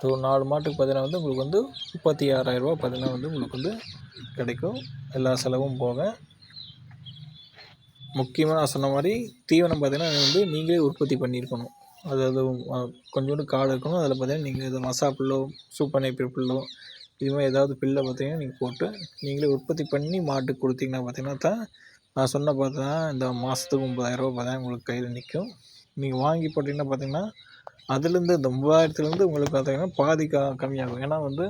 S2: ஸோ 4 மாட்டுக்கு பார்த்தீங்கன்னா வந்து உங்களுக்கு வந்து 36,000 பார்த்தீங்கன்னா வந்து உங்களுக்கு வந்து கிடைக்கும், எல்லா செலவும் போக. முக்கியமாக நான் சொன்ன மாதிரி தீவனம் பார்த்தீங்கன்னா வந்து நீங்களே உற்பத்தி பண்ணியிருக்கணும். அதாவது கொஞ்சோண்டு காடு இருக்கணும். அதில் பார்த்தீங்கன்னா நீங்கள் இது மசா புல்லோ, சூப்பர் நைப்பர் புல்லோ இது மாதிரி ஏதாவது பில்லை பார்த்தீங்கன்னா நீங்கள் போட்டு நீங்களே உற்பத்தி பண்ணி மாட்டுக்கு கொடுத்தீங்கன்னா பார்த்தீங்கன்னா தான் நான் சொன்ன பார்த்தீங்கன்னா இந்த மாதத்துக்கு 9,000 பார்த்தீங்கன்னா உங்களுக்கு கையில் நிற்கும். நீங்கள் வாங்கி போட்டிங்கன்னா பார்த்தீங்கன்னா அதுலேருந்து இந்த 30,000லேருந்து உங்களுக்கு பார்த்தீங்கன்னா பாதி கம்மியாகும். ஏன்னா வந்து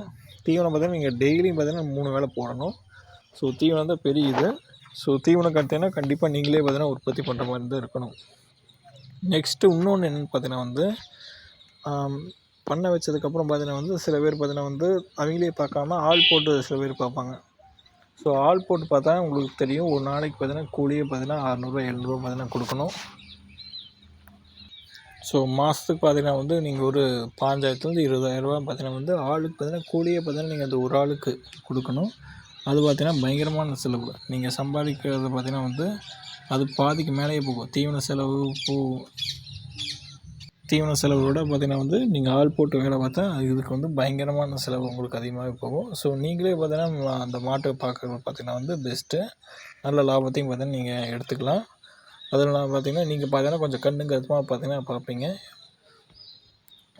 S2: தீவனம் பார்த்தீங்கன்னா நீங்கள் டெய்லியும் பார்த்தீங்கன்னா 3 வேளை போடணும். ஸோ தீவனம் தான் பெரிய இது. ஸோ தீவனம் பார்த்தீங்கன்னா கண்டிப்பாக நீங்களே பார்த்தீங்கன்னா உற்பத்தி பண்ணுற மாதிரி தான் இருக்கணும். நெக்ஸ்ட்டு இன்னொன்று என்னென்னு பார்த்தீங்கன்னா வந்து பண்ணை வச்சதுக்கப்புறம் பார்த்தீங்கன்னா வந்து சில பேர் பார்த்தீங்கன்னா வந்து அவங்களே பார்க்காம ஆள் போட்டு சில பேர் பார்ப்பாங்க. ஸோ ஆள் போட்டு பார்த்தா உங்களுக்கு தெரியும், ஒரு நாளைக்கு பார்த்தீங்கன்னா கூலியே பார்த்தீங்கன்னா 600 700 பார்த்தீங்கன்னா கொடுக்கணும். ஸோ மாதத்துக்கு பார்த்தீங்கன்னா வந்து நீங்கள் ஒரு 15,000 20,000 பார்த்தீங்கன்னா வந்து ஆளுக்கு பார்த்தீங்கன்னா கூலியே பார்த்தீங்கன்னா நீங்கள் அந்த ஒரு ஆளுக்கு கொடுக்கணும். அது பார்த்தீங்கன்னா பயங்கரமான செலவு. நீங்கள் சம்பாதிக்கிறது பார்த்தீங்கன்னா வந்து அது பாதிக்கு மேலேயே போகும். தீவன செலவு, தீவன செலவோட பார்த்தீங்கன்னா வந்து நீங்கள் ஆள் போட்டு வேலை பார்த்தா இதுக்கு வந்து பயங்கரமான செலவு உங்களுக்கு அதிகமாகவே போகும். ஸோ நீங்களே பார்த்தீங்கன்னா அந்த மாட்டை பார்க்குறது பார்த்தீங்கன்னா வந்து பெஸ்ட்டு. நல்ல லாபத்தையும் பார்த்தீங்கன்னா நீங்கள் எடுத்துக்கலாம். அதில் நான் பார்த்தீங்கன்னா நீங்கள் பார்த்தீங்கன்னா கொஞ்சம் கண்ணும் கருத்துமாக பார்த்தீங்கன்னா பார்ப்பீங்க.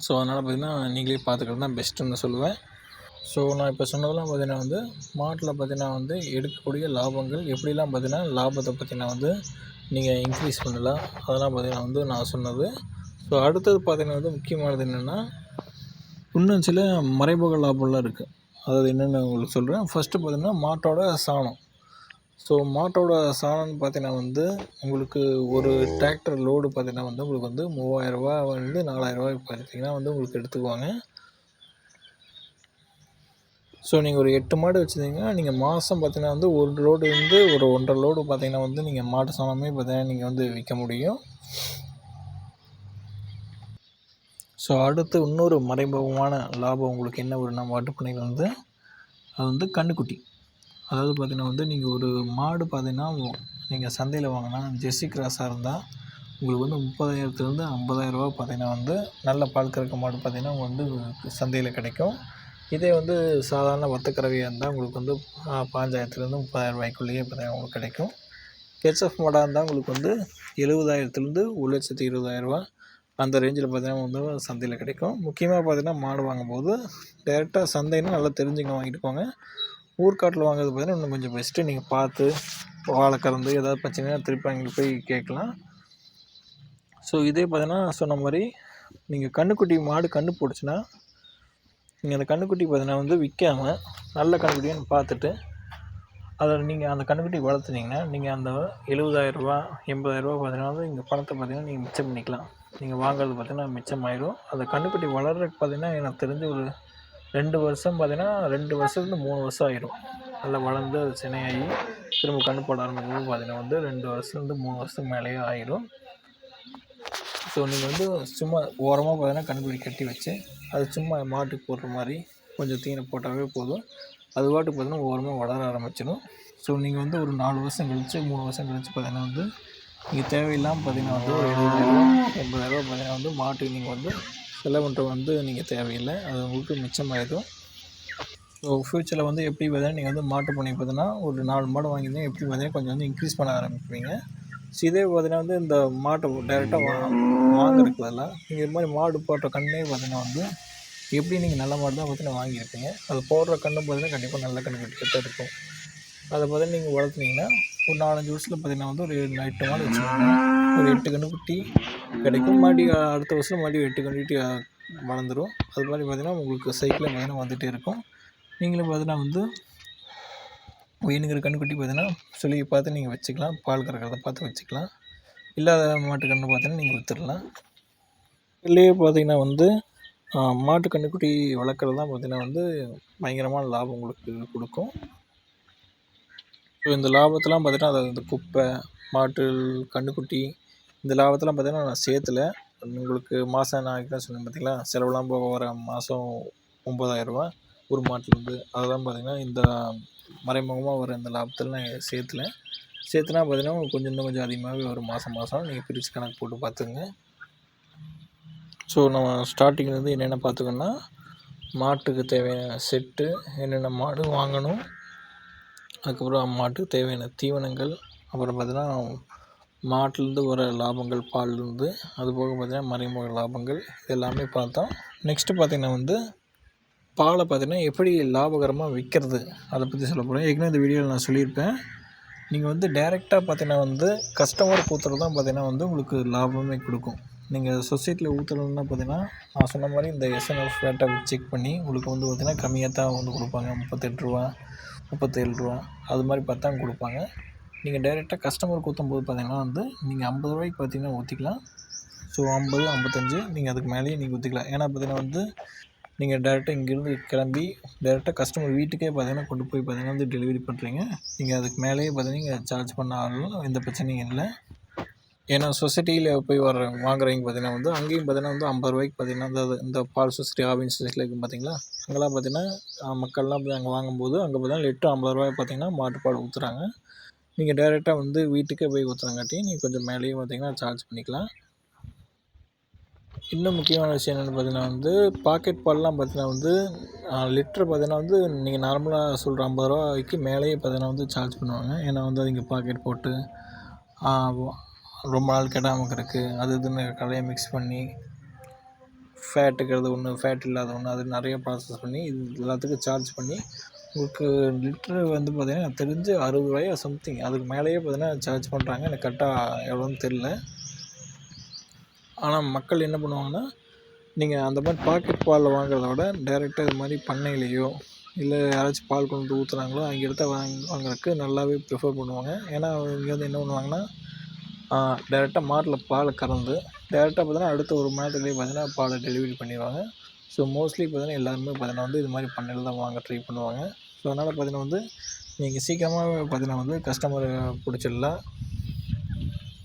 S2: ஸோ அதனால் பார்த்தீங்கன்னா நீங்களே பார்த்துக்கிறது தான் பெஸ்ட்டுன்னு சொல்லுவேன். ஸோ நான் இப்போ சொன்னதெல்லாம் பார்த்தீங்கன்னா வந்து மாட்டில் பார்த்தீங்கன்னா வந்து எடுக்கக்கூடிய லாபங்கள் எப்படிலாம் பார்த்தீங்கன்னா லாபத்தை பார்த்தீங்கன்னா வந்து நீங்கள் இன்க்ரீஸ் பண்ணலாம், அதெல்லாம் பார்த்தீங்கன்னா வந்து நான் சொன்னது. ஸோ அடுத்தது பார்த்தீங்கன்னா வந்து முக்கியமானது என்னென்னா இன்னும் சில மறைமுக லாபம்லாம் இருக்குது. அதாவது என்னென்னு உங்களுக்கு சொல்கிறேன். ஃபஸ்ட்டு பார்த்தீங்கன்னா மாட்டோட சாணம். ஸோ மாட்டோட சாணம்னு பார்த்தீங்கன்னா வந்து உங்களுக்கு ஒரு டிராக்டர் லோடு பார்த்தீங்கன்னா வந்து உங்களுக்கு வந்து ரூ. 3000 வந்து ரூ. 4000 பார்த்தீங்கன்னா வந்து உங்களுக்கு எடுத்துக்குவாங்க. ஸோ நீங்கள் ஒரு 8 மாடு வச்சுருந்தீங்கன்னா நீங்கள் மாதம் பார்த்தீங்கன்னா வந்து ஒரு லோடு வந்து ஒரு 1.5 லோடு பார்த்தீங்கன்னா வந்து நீங்கள் மாட்டு சாணமே பார்த்தீங்கன்னா நீங்கள் வந்து விற்க முடியும். ஸோ அடுத்து இன்னொரு மறைமுகமான லாபம் உங்களுக்கு என்ன வரும்னா மாட்டுப்பண்ணையில் வந்து அது வந்து கன்றுக்குட்டி. அதாவது பார்த்தீங்கன்னா வந்து நீங்கள் ஒரு மாடு பார்த்தீங்கன்னா நீங்கள் சந்தையில் வாங்கினா ஜெர்சி கிராஸாக இருந்தால் உங்களுக்கு வந்து 30,000லேருந்து 50,000 பார்த்தீங்கன்னா வந்து நல்ல பால் கறக்க மாடு பார்த்தீங்கன்னா உங்களுக்கு வந்து சந்தையில் கிடைக்கும். இதே வந்து சாதாரண வத்தக்கறவையாக இருந்தால் உங்களுக்கு வந்து 5,000லேருந்து 30,000 பார்த்தீங்கன்னா உங்களுக்கு கிடைக்கும். ஹெச்எஃப் மாடாக இருந்தால் உங்களுக்கு வந்து 70,000லேருந்து 1,20,000 அந்த ரேஞ்சில் பார்த்தீங்கன்னா வந்து சந்தையில் கிடைக்கும். முக்கியமாக பார்த்தீங்கன்னா மாடு வாங்கும்போது டேரெக்டாக சந்தைன்னா நல்லா தெரிஞ்சுங்க வாங்கிட்டு போங்க. ஊர்க்காட்டில் வாங்குறது பார்த்தீங்கன்னா இன்னும் கொஞ்சம் பெஸ்ட்டு. நீங்கள் பார்த்து வாழை கறந்து ஏதாவது பிரச்சனைனா திருப்பி அங்கே போய் கேட்கலாம். ஸோ இதே பார்த்தீங்கன்னா சொன்ன மாதிரி நீங்கள் கன்றுக்குட்டி மாடு கன்று போட்டுச்சுன்னா நீங்கள் அந்த கன்றுக்குட்டி பார்த்தீங்கன்னா வந்து விற்காமல் நல்ல கன்றுக்குட்டின்னு பார்த்துட்டு அதில் நீங்கள் அந்த கன்றுக்குட்டி வளர்த்துனீங்கன்னா நீங்கள் அந்த 70,000 80,000 பார்த்தீங்கன்னா வந்து இந்த பணத்தை பார்த்தீங்கன்னா நீங்கள் மிச்சம் பண்ணிக்கலாம். நீங்கள் வாங்குறது பார்த்தீங்கன்னா மிச்சமாயிடும். அந்த கன்றுக்குட்டி வளர்றதுக்கு பார்த்தீங்கன்னா எனக்கு தெரிஞ்சு ஒரு 2 வருஷம் பார்த்தீங்கன்னா 2 வருஷத்துலேருந்து 3 வருஷம் ஆயிடும். நல்லா வளர்ந்து அது சினையாகி திரும்ப கன்று போட ஆரம்பிக்கும்போது பார்த்தீங்கன்னா வந்து 2 வருஷத்துலேருந்து 3 வருஷத்துக்கு மேலேயே ஆயிடும். ஸோ நீங்கள் வந்து சும்மா ஓரமாக பார்த்தீங்கன்னா கன்றுக்குட்டி கட்டி வச்சு அது சும்மா மாட்டுக்கு போடுற மாதிரி கொஞ்சம் தீனை போட்டாவே போதும். அது பாட்டுக்கு பார்த்தீங்கன்னா ஓரமாக வளர ஆரம்பிச்சிடும். ஸோ நீங்கள் வந்து ஒரு 4 வருஷம் கழிச்சு 3 வருஷம் கழிச்சு பார்த்தீங்கன்னா வந்து நீங்கள் தேவையில்லாமல் பார்த்தீங்கன்னா வந்து ஒரு 70,000 80,000 பார்த்தீங்கன்னா வந்து மாட்டுக்கு நீங்கள் வந்து செலவுன்ற வந்து நீங்கள் தேவையில்லை. அது உங்களுக்கு மிச்சமாயிடும். ஸோ ஃப்யூச்சரில் வந்து எப்படி பார்த்தீங்கன்னா நீங்கள் வந்து மாட்டு பண்ணி பார்த்தீங்கன்னா ஒரு 4 மாடு வாங்கியிருந்தீங்க எப்படி பார்த்தீங்கன்னா கொஞ்சம் வந்து இன்க்ரீஸ் பண்ண ஆரம்பிப்பீங்க. ஸோ இதே பார்த்தீங்கன்னா வந்து இந்த மாட்டை டேரெக்டாக வாங்குறதுக்கு பதிலாக நீங்கள் இது மாதிரி மாடு போடுற கண்ணே பார்த்தீங்கன்னா வந்து எப்படி நீங்கள் நல்ல மாடு தான் பார்த்தீங்கன்னா வாங்கியிருப்பீங்க. அது போடுற கன்று பார்த்தீங்கன்னா கண்டிப்பாக நல்ல கன்று கட்டி இருக்கும். அதை பார்த்தீங்கன்னா நீங்கள் வளர்த்துனீங்கன்னா ஒரு 4-5 வருஷத்தில் பார்த்தீங்கன்னா வந்து ஒரு 8 மாடு வச்சுக்கோங்க. ஒரு 8 கன்றுக்குட்டி கிடைக்கும். மறுபடியும் அடுத்த வருஷம் மறுபடியும் 8 கன்றுக்குட்டி வளர்ந்துடும். அது மாதிரி பார்த்தீங்கன்னா உங்களுக்கு சைக்கிளில் பார்த்தீங்கன்னா வந்துகிட்டே இருக்கும். நீங்களும் பார்த்தீங்கன்னா வந்து வேணுங்கிற கன்றுக்குட்டி பார்த்தீங்கன்னா சொல்லி பார்த்து நீங்கள் வச்சுக்கலாம். பால் கறக்கிறத பார்த்து வச்சுக்கலாம். இல்லாத மாட்டு கன்று பார்த்தீங்கன்னா நீங்கள் விற்றுடலாம். இதுலேயே பார்த்தீங்கன்னா வந்து மாட்டு கன்றுக்குட்டி வளர்க்குறது தான் பார்த்தீங்கன்னா வந்து பயங்கரமான லாபம் உங்களுக்கு கொடுக்கும். ஸோ இந்த லாபத்தெல்லாம் பார்த்தீங்கன்னா அது இந்த குப்பை மாட்டு கன்றுக்குட்டி இந்த லாபத்தெல்லாம் பார்த்தீங்கன்னா நான் சேர்த்துல உங்களுக்கு மாதம் நான் தான் சொன்னேன் பார்த்தீங்களா செலவுலாம் போக வர மாதம் 9,000 ஒரு மாட்டிலேருந்து அதெல்லாம் பார்த்தீங்கன்னா இந்த மறைமுகமாக வர இந்த லாபத்தில் நான் சேர்த்துனா பார்த்தீங்கன்னா உங்களுக்கு இன்னும் கொஞ்சம் அதிகமாகவே வரும். மாதம் நீங்கள் பிரித்து கணக்கு போட்டு பார்த்துங்க. ஸோ நம்ம ஸ்டார்டிங்லேருந்து என்னென்ன பார்த்துக்கோன்னா மாட்டுக்கு தேவையான செட்டு என்னென்ன மாடு வாங்கணும், அதுக்கப்புறம் மாட்டுக்கு தேவையான தீவனங்கள், அப்புறம் பார்த்தீங்கன்னா மாட்டிலேருந்து வர லாபங்கள் பால்லேருந்து, அதுபோக பார்த்தீங்கன்னா மறைமுக லாபங்கள் இது எல்லாமே பார்த்தோம். நெக்ஸ்ட்டு பார்த்திங்கன்னா வந்து பாலை பார்த்திங்கன்னா எப்படி லாபகரமாக விற்கிறது அதை பற்றி சொல்ல போகிறேன். ஏற்கனவே இந்த வீடியோவில் நான் சொல்லியிருப்பேன். நீங்கள் வந்து டைரெக்டாக பார்த்தீங்கன்னா வந்து கஸ்டமருக்கு ஊற்றுறது தான் பார்த்தீங்கன்னா வந்து உங்களுக்கு லாபமே கொடுக்கும். நீங்கள் சொசைட்டியில் ஊற்றுறதுனா பார்த்தீங்கன்னா நான் சொன்ன மாதிரி இந்த எஸ்என்எஃப் ஃபேட்டை செக் பண்ணி உங்களுக்கு வந்து பார்த்திங்கன்னா கம்மியாக தான் வந்து கொடுப்பாங்க. 38 37 அது மாதிரி பார்த்து தான் கொடுப்பாங்க. நீங்கள் டைரெக்டாக கஸ்டமருக்கு ஊற்றும்போது பார்த்தீங்கன்னா வந்து நீங்கள் 50 ரூபாய்க்கு பார்த்தீங்கன்னா ஊற்றிக்கலாம். ஸோ 50 55 நீங்கள் அதுக்கு மேலேயே நீங்கள் ஊற்றிக்கலாம். ஏன்னா பார்த்தீங்கன்னா வந்து நீங்கள் டேரெக்டாக இங்கேருந்து கிளம்பி டேரெக்டாக கஸ்டமர் வீட்டுக்கே பார்த்தீங்கன்னா கொண்டு போய் பார்த்தீங்கன்னா வந்து டெலிவரி பண்ணுறீங்க. நீங்கள் அதுக்கு மேலேயே பார்த்தீங்கன்னா நீங்கள் சார்ஜ் பண்ண ஆகலாம், எந்த பிரச்சனையும் இல்லை. ஏன்னா சொசைட்டியில் போய் வாங்குறவங்க பார்த்தீங்கன்னா வந்து அங்கேயும் பார்த்தீங்கன்னா வந்து 50 ரூபாய்க்கு பார்த்தீங்கன்னா இந்த பால் சொசைட்டி ஆவின் சொசைட்டியில் இருக்கும் பார்த்தீங்களா, அங்கெல்லாம் பார்த்தீங்கன்னா மக்கள்லாம் போய் அங்கே வாங்கும்போது அங்கே பார்த்தீங்கன்னா லிட்டர் 50 ரூபாய் பார்த்தீங்கன்னா மாட்டுப்பால் ஊற்றுறாங்க. நீங்கள் டேரெக்டாக வந்து வீட்டுக்கே போய் ஊற்றுறங்காட்டி நீங்கள் கொஞ்சம் மேலேயும் பார்த்தீங்கன்னா சார்ஜ் பண்ணிக்கலாம். இன்னும் முக்கியமான விஷயம் என்னென்னு பார்த்தீங்கன்னா வந்து பாக்கெட் பால்லாம் பார்த்தீங்கன்னா வந்து லிட்ரு பார்த்தீங்கன்னா வந்து நீங்கள் நார்மலாக சொல்கிற 50 ரூபாய்க்கு மேலேயே பார்த்தீங்கன்னா வந்து சார்ஜ் பண்ணுவாங்க. ஏன்னா வந்து அவங்க பாக்கெட் போட்டு ஆ, ரொம்ப நாள் கெடாமல் இருக்கிறதுக்கு அது இதுன்னு கடையை மிக்ஸ் பண்ணி ஃபேட்டுக்கிறது ஒன்று, ஃபேட் இல்லாத ஒன்று, அது நிறைய ப்ராசஸ் பண்ணி இது எல்லாத்துக்கும் சார்ஜ் பண்ணி உங்களுக்கு லிட்ரு வந்து பார்த்தீங்கன்னா எனக்கு தெரிஞ்சு 60 ரூபாயா சம்திங் அதுக்கு மேலேயே பார்த்தீங்கன்னா சார்ஜ் பண்ணுறாங்க. எனக்கு கரெக்டாக எவ்வளோன்னு தெரில. ஆனால் மக்கள் என்ன பண்ணுவாங்கன்னா, நீங்கள் அந்த மாதிரி பாக்கெட் பால் வாங்குறத விட டைரெக்டாக இது மாதிரி பண்ணையிலையோ இல்லை யாராச்சும் பால் கொண்டு வந்து ஊற்றுறாங்களோ அங்கே இடத்த வாங்குறதுக்கு நல்லாவே ப்ரிஃபர் பண்ணுவாங்க. ஏன்னா இங்கே வந்து என்ன பண்ணுவாங்கன்னா, டைரெக்டாக மாட்டில் பாலை கறந்து டைரெக்டாக பார்த்தீங்கன்னா அடுத்த 1 மணி நேரத்துலேயே பார்த்தீங்கன்னா பாலை டெலிவரி பண்ணிடுவாங்க. ஸோ மோஸ்ட்லி பார்த்தீங்கன்னா எல்லாருமே பார்த்தீங்கன்னா வந்து இது மாதிரி பண்ணையில் தான் வாங்க ட்ரை பண்ணுவாங்க. ஸோ அதனால் பார்த்தீங்கன்னா வந்து நீங்கள் சீக்கிரமாகவே பார்த்தீங்கன்னா வந்து கஸ்டமரை பிடிச்சிடலாம்.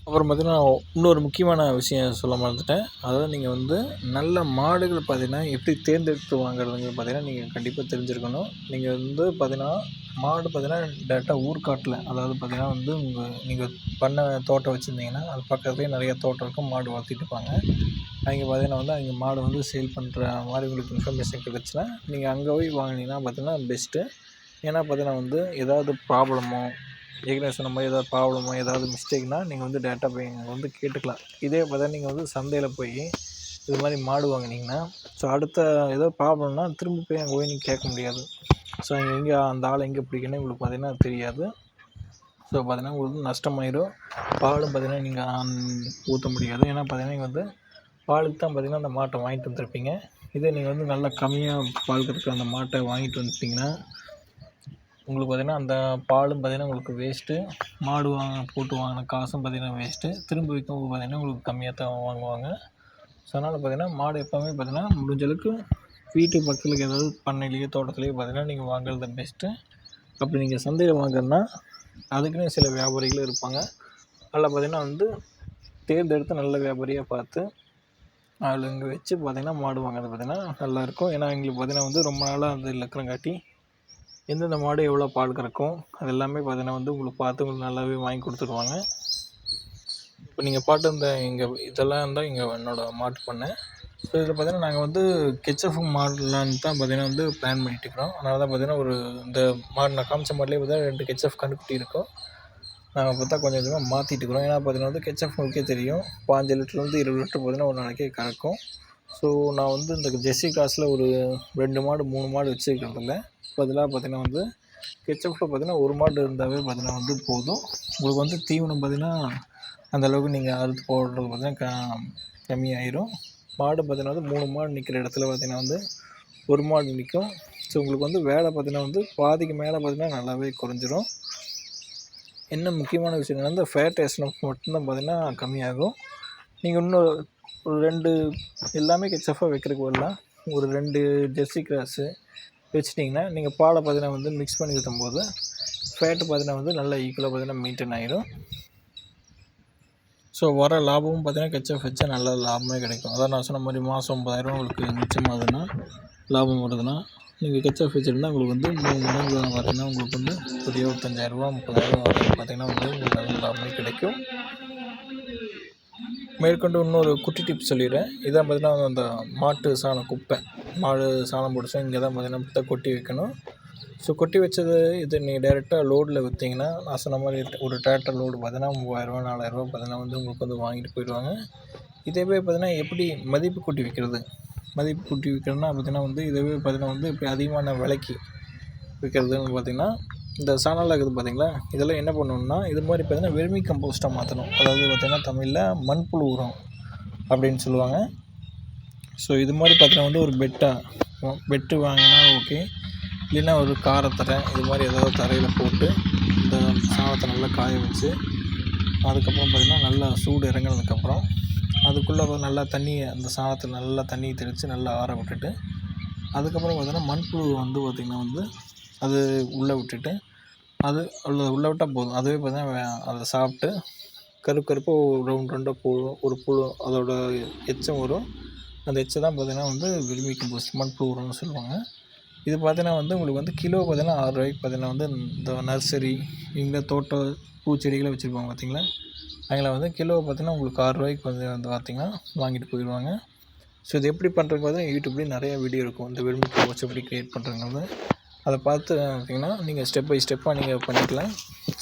S2: அப்புறம் பார்த்தீங்கன்னா இன்னொரு முக்கியமான விஷயம் சொல்ல மறந்துட்டேன். அதாவது நீங்கள் வந்து நல்ல மாடுகள் பார்த்தீங்கன்னா எப்படி தேர்ந்தெடுத்து வாங்குறதுங்க பார்த்தீங்கன்னா நீங்கள் கண்டிப்பாக தெரிஞ்சிருக்கணும். நீங்கள் வந்து பார்த்தீங்கன்னா மாடு பார்த்தீங்கன்னா டேரெக்டாக ஊர்க்காட்டில், அதாவது பார்த்தீங்கன்னா வந்து நீங்கள் பண்ணை தோட்டம் வச்சுருந்தீங்கன்னா அது பக்கத்துலேயே நிறைய தோட்டம் இருக்கும், மாடு வளர்த்திட்டு இருப்பாங்க. அவங்க பார்த்தீங்கன்னா வந்து அவங்க மாடு வந்து சேல் பண்ணுற மாதிரி உங்களுக்கு இன்ஃபர்மேஷன் கிடச்சுன்னா நீங்கள் அங்கே போய் வாங்கினீங்கன்னா பார்த்தீங்கன்னா பெஸ்ட்டு. ஏன்னா பார்த்தீங்கன்னா வந்து ஏதாவது ப்ராப்ளமோ ஏற்கனவே சொன்ன மாதிரி ஏதாவது ப்ராப்ளமோ ஏதாவது மிஸ்டேக்னால் நீங்கள் வந்து டேரெக்டாக போய் இங்கே வந்து கேட்டுக்கலாம். இதே பார்த்தா நீங்கள் வந்து சந்தையில் போய் இது மாதிரி மாடு வாங்கினீங்கன்னா ஸோ அடுத்த ஏதோ ப்ராப்ளம்னா திரும்பி போய் அங்கே போய் நீங்கள் கேட்க முடியாது. ஸோ எங்கே அந்த ஆளை எங்கே பிடிக்கணும் உங்களுக்கு பார்த்தீங்கன்னா தெரியாது. ஸோ பார்த்தீங்கன்னா உங்களுக்கு நஷ்டமாயிடும். பாலும் பார்த்தீங்கன்னா நீங்கள் ஊற்ற முடியாது. ஏன்னா பார்த்தீங்கன்னா நீங்கள் வந்து பாலுக்கு தான் பார்த்தீங்கன்னா அந்த மாட்டை வாங்கிட்டு வந்துருப்பீங்க. இதே நீங்கள் வந்து நல்லா கம்மியாக பால் கறக்கிற அந்த மாட்டை வாங்கிட்டு வந்துட்டிங்கன்னா உங்களுக்கு பார்த்தீங்கன்னா அந்த பாலும் பார்த்தீங்கன்னா உங்களுக்கு வேஸ்ட்டு. மாடு போட்டு வாங்கின காசும் பார்த்தீங்கன்னா வேஸ்ட்டு. திரும்ப விற்கும்போது பார்த்தீங்கன்னா உங்களுக்கு கம்மியாக தான் வாங்குவாங்க. ஸோ அதனால் பார்த்தீங்கன்னா மாடு எப்போவுமே பார்த்தீங்கன்னா முடிஞ்ச அளவுக்கு வீட்டு பக்கத்தில் ஏதாவது பண்ணையிலேயோ தோட்டத்துலேயோ பார்த்தீங்கன்னா நீங்கள் வாங்குறது பெஸ்ட்டு. அப்படி நீங்கள் சந்தையில் வாங்குறதுனா அதுக்குன்னு சில வியாபாரிகளும் இருப்பாங்க. அதில் பார்த்தீங்கன்னா வந்து தேர்ந்தெடுத்து நல்ல வியாபாரியாக பார்த்து அதில் இங்கே வச்சு பார்த்தீங்கன்னா மாடு வாங்குறது பார்த்தீங்கன்னா நல்லாயிருக்கும். ஏன்னா எங்களுக்கு பார்த்தீங்கன்னா வந்து ரொம்ப நாளாக அது இருக்கிறங்காட்டி எந்தெந்த மாடு எவ்வளோ பால் கறக்கும் அது எல்லாமே பார்த்தீங்கன்னா வந்து உங்களுக்கு பார்த்து உங்களுக்கு நல்லாவே வாங்கி கொடுத்துருவாங்க. இப்போ நீங்கள் பார்த்து இந்த இதெல்லாம் இருந்தால் இங்கே என்னோடய மாட்டு பண்ணை. ஸோ இதில் பார்த்தீங்கன்னா நாங்கள் வந்து கெச்எஃப் மாடலான்னு தான் பார்த்தீங்கன்னா வந்து பிளான் பண்ணிட்டு இருக்கிறோம். அதனால தான் பார்த்தீங்கன்னா ஒரு இந்த மாடு நான் காமிச்ச மாடலே பார்த்தீங்கன்னா 2 கெச்எஃப் கண்டுக்குட்டி இருக்கும். நாங்கள் பார்த்தா கொஞ்சம் கொஞ்சமாக மாற்றிட்டு இருக்கிறோம். ஏன்னா பார்த்தீங்கன்னா வந்து கெச்எஃப் உங்களுக்கே தெரியும் 5 லிட்டர்லேருந்து 20 லிட்டர் பார்த்தீங்கன்னா ஒரு நாளைக்கே கறக்கும். ஸோ நான் வந்து இந்த ஜெர்சி கிராஸில் ஒரு 2 மாடு 3 மாடு வச்சுருக்கிறதில்ல. பதிலாக பார்த்தீங்கன்னா வந்து கெச்எஃப்பில் பார்த்தீங்கன்னா 1 மாடு இருந்தாவே பார்த்தீங்கன்னா வந்து போதும். உங்களுக்கு வந்து தீவனம் பார்த்தீங்கன்னா அந்தளவுக்கு நீங்கள் அறுத்து போடுறது பார்த்தீங்கன்னா கம்மியாயிரும். மாடு பார்த்தீங்கன்னா வந்து 3 மாடு நிற்கிற இடத்துல பார்த்தீங்கன்னா வந்து 1 மாடு நிற்கும். ஸோ உங்களுக்கு வந்து வேலை பார்த்தீங்கன்னா வந்து பாதிக்கு மேலே பார்த்தீங்கன்னா நல்லாவே குறைஞ்சிரும். என்ன முக்கியமான விஷயம் என்னன்னா இந்த ஃபேட் எஸ்என்எஃப் மட்டும்தான் பார்த்தீங்கன்னா கம்மியாகும். நீங்கள் இன்னும் ஒரு 2 எல்லாமே கெச்எஃப்பாக வைக்கிறதுக்கு வரலாம். ஒரு 2 ஜெர்சி கிராஸு வச்சிட்டிங்கன்னா நீங்கள் பாலை பார்த்தீங்கன்னா வந்து மிக்ஸ் பண்ணி ஊற்றும்போது ஃபேட்டு பார்த்தீங்கன்னா வந்து நல்லா ஈக்குவலாக பார்த்தீங்கன்னா மெயின்டைன் ஆகிடும். ஸோ வர லாபமும் பார்த்தீங்கன்னா கெச்எஃப் வச்சா நல்ல லாபமே கிடைக்கும். அதான் நான் சொன்ன மாதிரி மாதம் 50,000 உங்களுக்கு மிச்சமாகுதுன்னா லாபம் வருதுன்னா நீங்கள் கெச்எஃப் வச்சுருந்தா உங்களுக்கு வந்து 3 மடங்கு பார்த்தீங்கன்னா உங்களுக்கு வந்து ஒரு 25,000 30,000 பார்த்தீங்கன்னா வந்து உங்களுக்கு நல்ல லாபமே கிடைக்கும். மேற்கொண்டு இன்னொரு குட்டி டிப்ஸ் சொல்லிடுறேன். இதான் பார்த்தீங்கன்னா அந்த மாட்டு சாண குப்பை, மாடு சாணம் போட்டுச்சா இங்கே தான் பார்த்தீங்கன்னா கொட்டி வைக்கணும். ஸோ கொட்டி வச்சது இது நீங்கள் டைரெக்டாக லோடில் விற்றிங்கன்னா நான் சொன்ன மாதிரி ஒரு டிராக்டர் லோடு பார்த்தீங்கன்னா 3000 4000 பார்த்தீங்கன்னா வந்து உங்களுக்கு வந்து வாங்கிட்டு போயிடுவாங்க. இதேவே பார்த்தீங்கன்னா எப்படி மதிப்பு கூட்டி விற்கிறது பார்த்தீங்கன்னா வந்து இதவே பார்த்தீங்கன்னா வந்து இப்போ அதிகமான விலைக்கு விற்கிறதுன்னு பார்த்தீங்கன்னா இந்த சாணம்லாம் இருக்குது பார்த்தீங்களா, இதெல்லாம் என்ன பண்ணணும்னா இது மாதிரி பார்த்தீங்கன்னா வெர்மி கம்போஸ்ட்டாக மாற்றணும். அதாவது பார்த்தீங்கன்னா தமிழில் மண்புழு உரம் அப்படின்னு சொல்லுவாங்க. ஸோ இது மாதிரி பார்த்தீங்கன்னா வந்து ஒரு பெட்டு வாங்கினா ஓகே, இல்லைன்னா ஒரு காரத்தரை இது மாதிரி ஏதாவது தரையில் போட்டு இந்த சாணத்தை நல்லா காய வச்சு அதுக்கப்புறம் பார்த்திங்கன்னா நல்லா சூடு இறங்கினதுக்கப்புறம் அதுக்குள்ளே நல்லா அந்த சாணத்தில் நல்லா தண்ணி தெளித்து நல்லா ஆற விட்டுட்டு அதுக்கப்புறம் பார்த்தீங்கன்னா மண்புழு வந்து பார்த்திங்கன்னா வந்து அது உள்ளே விட்டுட்டு அது உள்ளே விட்டால் போதும். அதுவே பார்த்தீங்கன்னா அதை சாப்பிட்டு கருப்பாக ரவுண்டாக ஒரு புழு அதோட எச்சம் வரும். அந்த எச்சை தான் பார்த்தீங்கன்னா வந்து வெர்மி கம்போஸ்ட் மண்புழு உரம்னு சொல்லுவாங்க. இது பார்த்தீங்கன்னா வந்து உங்களுக்கு வந்து கிலோ பார்த்தீங்கன்னா 6 ரூபாய்க்கு பார்த்தீங்கன்னா வந்து இந்த நர்சரி இங்கே தோட்டம் பூச்செடிகளை வச்சுருப்பாங்க பார்த்தீங்களா, அதில் வந்து கிலோ பார்த்தீங்கன்னா உங்களுக்கு 6 ரூபாய்க்கு வந்து பார்த்திங்கன்னா வாங்கிட்டு போயிடுவாங்க. ஸோ இது எப்படி பண்ணுறது பார்த்தீங்கன்னா யூடியூப்லேயும் நிறையா வீடியோ இருக்கும் இந்த வெர்மி கம்போஸ்ட் எப்படி க்ரியேட் பண்ணுறங்கிறது. அதை பார்த்து பார்த்தீங்கன்னா நீங்கள் ஸ்டெப் பை ஸ்டெப்பாக நீங்கள் பண்ணிக்கலாம்.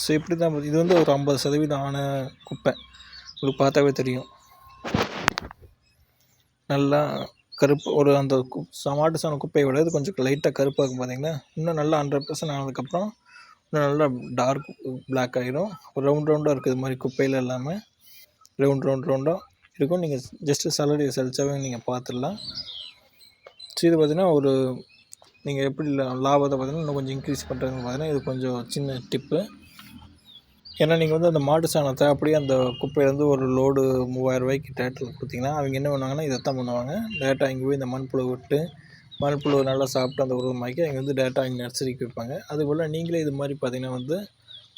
S2: ஸோ இப்படி தான் இது வந்து ஒரு 50% ஆன குப்பை உங்களுக்கு பார்த்தாவே தெரியும். நல்லா கருப்பு ஒரு அந்த மாட்டு சாண குப்பையை விட இது கொஞ்சம் லைட்டாக கருப்பாக இருக்கும் பார்த்தீங்கன்னா. இன்னும் நல்லா 100% ஆனதுக்கப்புறம் இன்னும் நல்லா டார்க் பிளாக் ஆகிடும். ஒரு ரவுண்டாக இருக்குது இது மாதிரி குப்பையில் இல்லாமல் ரவுண்டாக இருக்கும். நீங்கள் ஜஸ்ட்டு சலடையை சலிச்சாவே நீங்கள் பார்த்துடலாம். ஸோ இது பார்த்திங்கன்னா ஒரு நீங்கள் எப்படி லாபத்தை பார்த்திங்கன்னா இன்னும் கொஞ்சம் இன்க்ரீஸ் பண்ணுறதுன்னு பார்த்தீங்கன்னா இது கொஞ்சம் சின்ன டிப்பு. ஏன்னா நீங்கள் வந்து அந்த மாட்டு சாணத்தை அப்படியே அந்த குப்பையிலேருந்து ஒரு லோடு 3000 ரூபாய்க்கு டேரக்டரில் கொடுத்தீங்கன்னா அவங்க என்ன பண்ணுவாங்கன்னா இதைத்தான் பண்ணுவாங்க. டேரெக்டாக இங்கே போய் இந்த மண்புழு விட்டு மண்புழு நல்லா சாப்பிட்டு அந்த உரமாக்கி அவங்க வந்து டேரெக்டாக இங்கே நர்சரிக்கு வைப்பாங்க. அதுபோல் நீங்களே இது மாதிரி பார்த்திங்கன்னா வந்து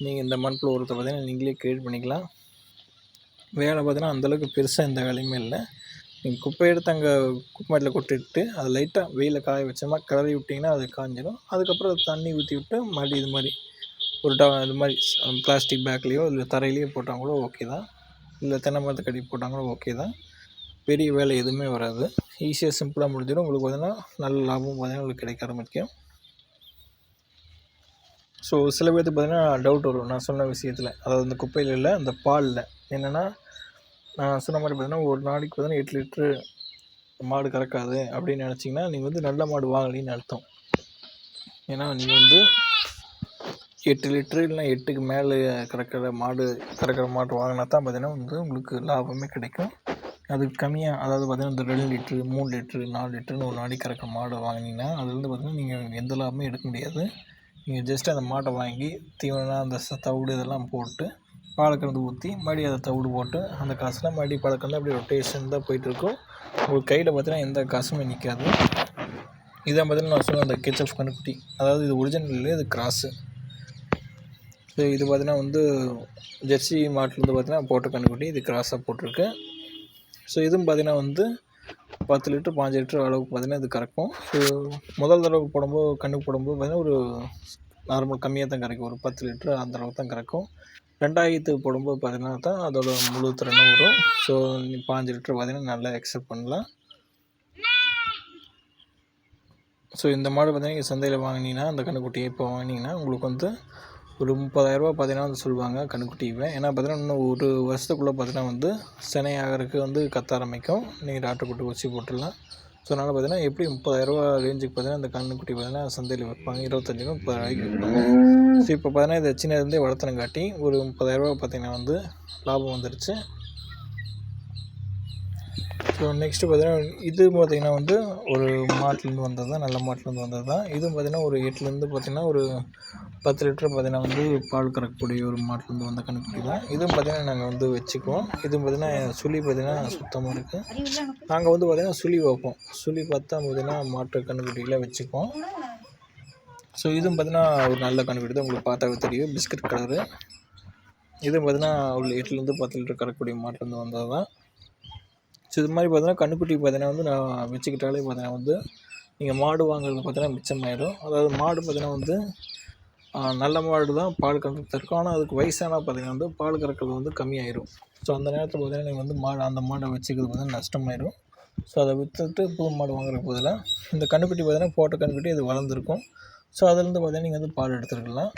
S2: நீங்கள் இந்த மண்புழு உரத்தை பார்த்திங்கன்னா நீங்களே க்ரியேட் பண்ணிக்கலாம். வேலை பார்த்திங்கன்னா அந்தளவுக்கு பெருசாக எந்த வேலையுமே இல்லை. நீங்கள் குப்பை எடுத்து அங்கே குப்பையில் கொட்டிட்டு அதை லைட்டாக வெயிலில் காய வச்சோமா கிளறி விட்டிங்கன்னா அது காஞ்சிடும். அதுக்கப்புறம் அது தண்ணி ஊற்றி விட்டு மறுபடியும் இது மாதிரி ஒரு இது மாதிரி பிளாஸ்டிக் பேக்லேயோ இல்லை தரையிலையோ போட்டால் கூட ஓகே தான். இல்லை தென்னை மரத்து கட்டி போட்டால் கூட ஓகே தான். பெரிய வேலை எதுவுமே வராது. ஈஸியாக சிம்பிளாக முடிஞ்சிடும். உங்களுக்கு பார்த்திங்கன்னா நல்ல லாபம் பார்த்திங்கன்னா உங்களுக்கு கிடைக்க ஆரம்பிக்கும். ஸோ சில பேருக்கு பார்த்திங்கன்னா டவுட் வரும் நான் சொன்ன விஷயத்தில். அதாவது இந்த குப்பையில் இல்லை அந்த பாலில் என்னென்னா நான் சொன்ன மாதிரி பார்த்திங்கன்னா ஒரு நாளைக்கு பார்த்திங்கன்னா 8 லிட்ரு மாடு கறக்காது அப்படின்னு நினச்சிங்கன்னா நீங்கள் வந்து நல்ல மாடு வாங்கலின்னு அர்த்தம். ஏன்னா நீங்கள் வந்து 8 லிட்ரு இல்லைனா 8க்கு மேலே கறக்கிற மாடு வாங்கினா தான் பார்த்திங்கன்னா வந்து உங்களுக்கு லாபமே கிடைக்கும். அதுக்கு கம்மியாக அதாவது பார்த்திங்கன்னா இந்த 2 லிட்ரு 3 லிட்ரு 4 லிட்டருன்னு ஒரு நாளைக்கு கறக்கிற மாடு வாங்கினீங்கன்னா அதுலேருந்து பார்த்திங்கன்னா நீங்கள் எந்த லாபமே எடுக்க முடியாது. நீங்கள் ஜஸ்ட்டு அந்த மாட்டை வாங்கி தீவனம் அந்த தவிடு இதெல்லாம் போட்டு பாலை கறந்து ஊற்றி மறுபடியும் அதை தவிடு போட்டு அந்த காசுலாம் மறுபடியும் பாலை கறந்து அப்படியே ரொட்டேஷன் தான் போயிட்டுருக்கும். உங்களுக்கு கையில் பார்த்திங்கன்னா எந்த காசுமே நிற்காது. இதான் பார்த்திங்கன்னா நான் சொன்ன அந்த கேச்எஃப் கண்ணுக்குட்டி. அதாவது இது ஒரிஜினல் இல்லை, இது கிராஸு. ஸோ இது பார்த்திங்கன்னா வந்து ஜெர்சி மாட்டிலேருந்து பார்த்திங்கன்னா போட்ட கண்ணுக்குட்டி, இது கிராஸாக போட்டிருக்கு. ஸோ இதுவும் பார்த்திங்கன்னா வந்து 10 லிட்ரு 5 லிட்ரு அளவுக்கு பார்த்திங்கன்னா இது கறக்கும். ஸோ முதல் தடவை கண்ணுக்கு போடும்போது பார்த்திங்கன்னா ஒரு நார்மல் கம்மியாக தான் கறக்கும். ஒரு 10 லிட்ரு அந்த அளவுக்கு தான் கறக்கும். 2ஆயிரத்துக்கு போடும்போது பார்த்திங்கன்னா தான் அதோட முழு திறனும் வரும். ஸோ 5 லிட்ரு பார்த்திங்கன்னா நல்லா எக்ஸப்ட் பண்ணலாம். ஸோ இந்த மாடு பார்த்திங்கன்னா நீங்கள் சந்தையில் வாங்கினீங்கன்னா அந்த கண்ணுக்குட்டியை இப்போ வாங்கினீங்கன்னா உங்களுக்கு வந்து ஒரு 30,000 ரூபா பார்த்திங்கன்னா வந்து சொல்லுவாங்க கண்ணுக்குட்டிவை. ஏன்னா பார்த்திங்கன்னா இன்னும் ஒரு வருஷத்துக்குள்ளே பார்த்திங்கன்னா வந்து சினை ஆகிறதுக்கு வந்து கத்த ஆரம்பிக்கும். நீங்கள் டாக்டர் கூட்டு ஊசி போட்டுடலாம். ஸோ அதனால் பார்த்திங்கன்னா எப்படி 30,000 ரூபா ரேஞ்சுக்கு பார்த்திங்கன்னா அந்த கண்ணுக்குட்டி பார்த்திங்கன்னா சந்தையில் வைப்பாங்க. 25 30 ரூபாய்க்கு வைப்பாங்க. ஸோ இப்போ பார்த்திங்கன்னா இதை சின்னதுலேருந்தே வளர்த்தனங்காட்டி ஒரு 30,000 ரூபா பார்த்திங்கன்னா வந்து லாபம் வந்துருச்சு. ஸோ நெக்ஸ்ட்டு பார்த்திங்கன்னா இது பார்த்திங்கன்னா வந்து ஒரு மாட்டிலேருந்து வந்தது தான், நல்ல மாட்டிலேருந்து வந்தது தான். இதுவும் பார்த்திங்கன்னா ஒரு 8லேருந்து பார்த்திங்கன்னா ஒரு 10 லிட்டர் பார்த்திங்கன்னா வந்து பால் கறக்கக்கூடிய ஒரு மாட்டிலேருந்து வந்த கண்ணுக்குட்டி தான். இதுவும் பார்த்திங்கன்னா நாங்கள் வந்து வச்சுக்குவோம். இதுவும் பார்த்திங்கன்னா சுழி பார்த்திங்கன்னா சுத்தமாக இருக்குது. நாங்கள் வந்து பார்த்திங்கன்னா சுழி வைப்போம். சுழி பார்த்தா பார்த்திங்கன்னா மாட்டு கண்ணுக்குட்டியில் வச்சுக்குவோம். ஸோ இதுவும் பார்த்திங்கன்னா ஒரு நல்ல கண்ணுக்குட்டி தான், உங்களுக்கு பார்த்தாவே தெரியும், பிஸ்கட் கலரு. இதுவும் பார்த்திங்கன்னா ஒரு 8லேருந்து 10 லிட்டர் கறக்கக்கூடிய மாட்டிலேருந்து வந்தது தான். ஸோ இது மாதிரி பார்த்திங்கன்னா கண்ணுக்குட்டி பார்த்திங்கன்னா வந்து நான் வச்சுக்கிட்டாலே பார்த்திங்கன்னா வந்து நீங்கள் மாடு வாங்குறது பார்த்திங்கன்னா மிச்சமாயிடும். அதாவது மாடு பார்த்திங்கன்னா வந்து நல்ல மாடு தான் பால் கறந்து இருக்கும். ஆனால் அதுக்கு வயசானா பார்த்திங்கன்னா வந்து பால் கறக்கிறது வந்து கம்மியாயிடும். ஸோ அந்த நேரத்தில் பார்த்திங்கன்னா நீங்கள் வந்து அந்த மாடை வச்சுக்கிறது பார்த்திங்கன்னா நஷ்டமாயிடும். ஸோ அதை விற்றுட்டு புது மாடு வாங்குறதுக்கு பதிலாக இந்த கண்ணுக்குட்டி பார்த்திங்கன்னா போட்ட கண்ணுக்குட்டி இது வளர்ந்துருக்கும். ஸோ அதுலேருந்து பார்த்திங்கன்னா நீங்கள் வந்து பால் எடுத்துருக்கலாம்.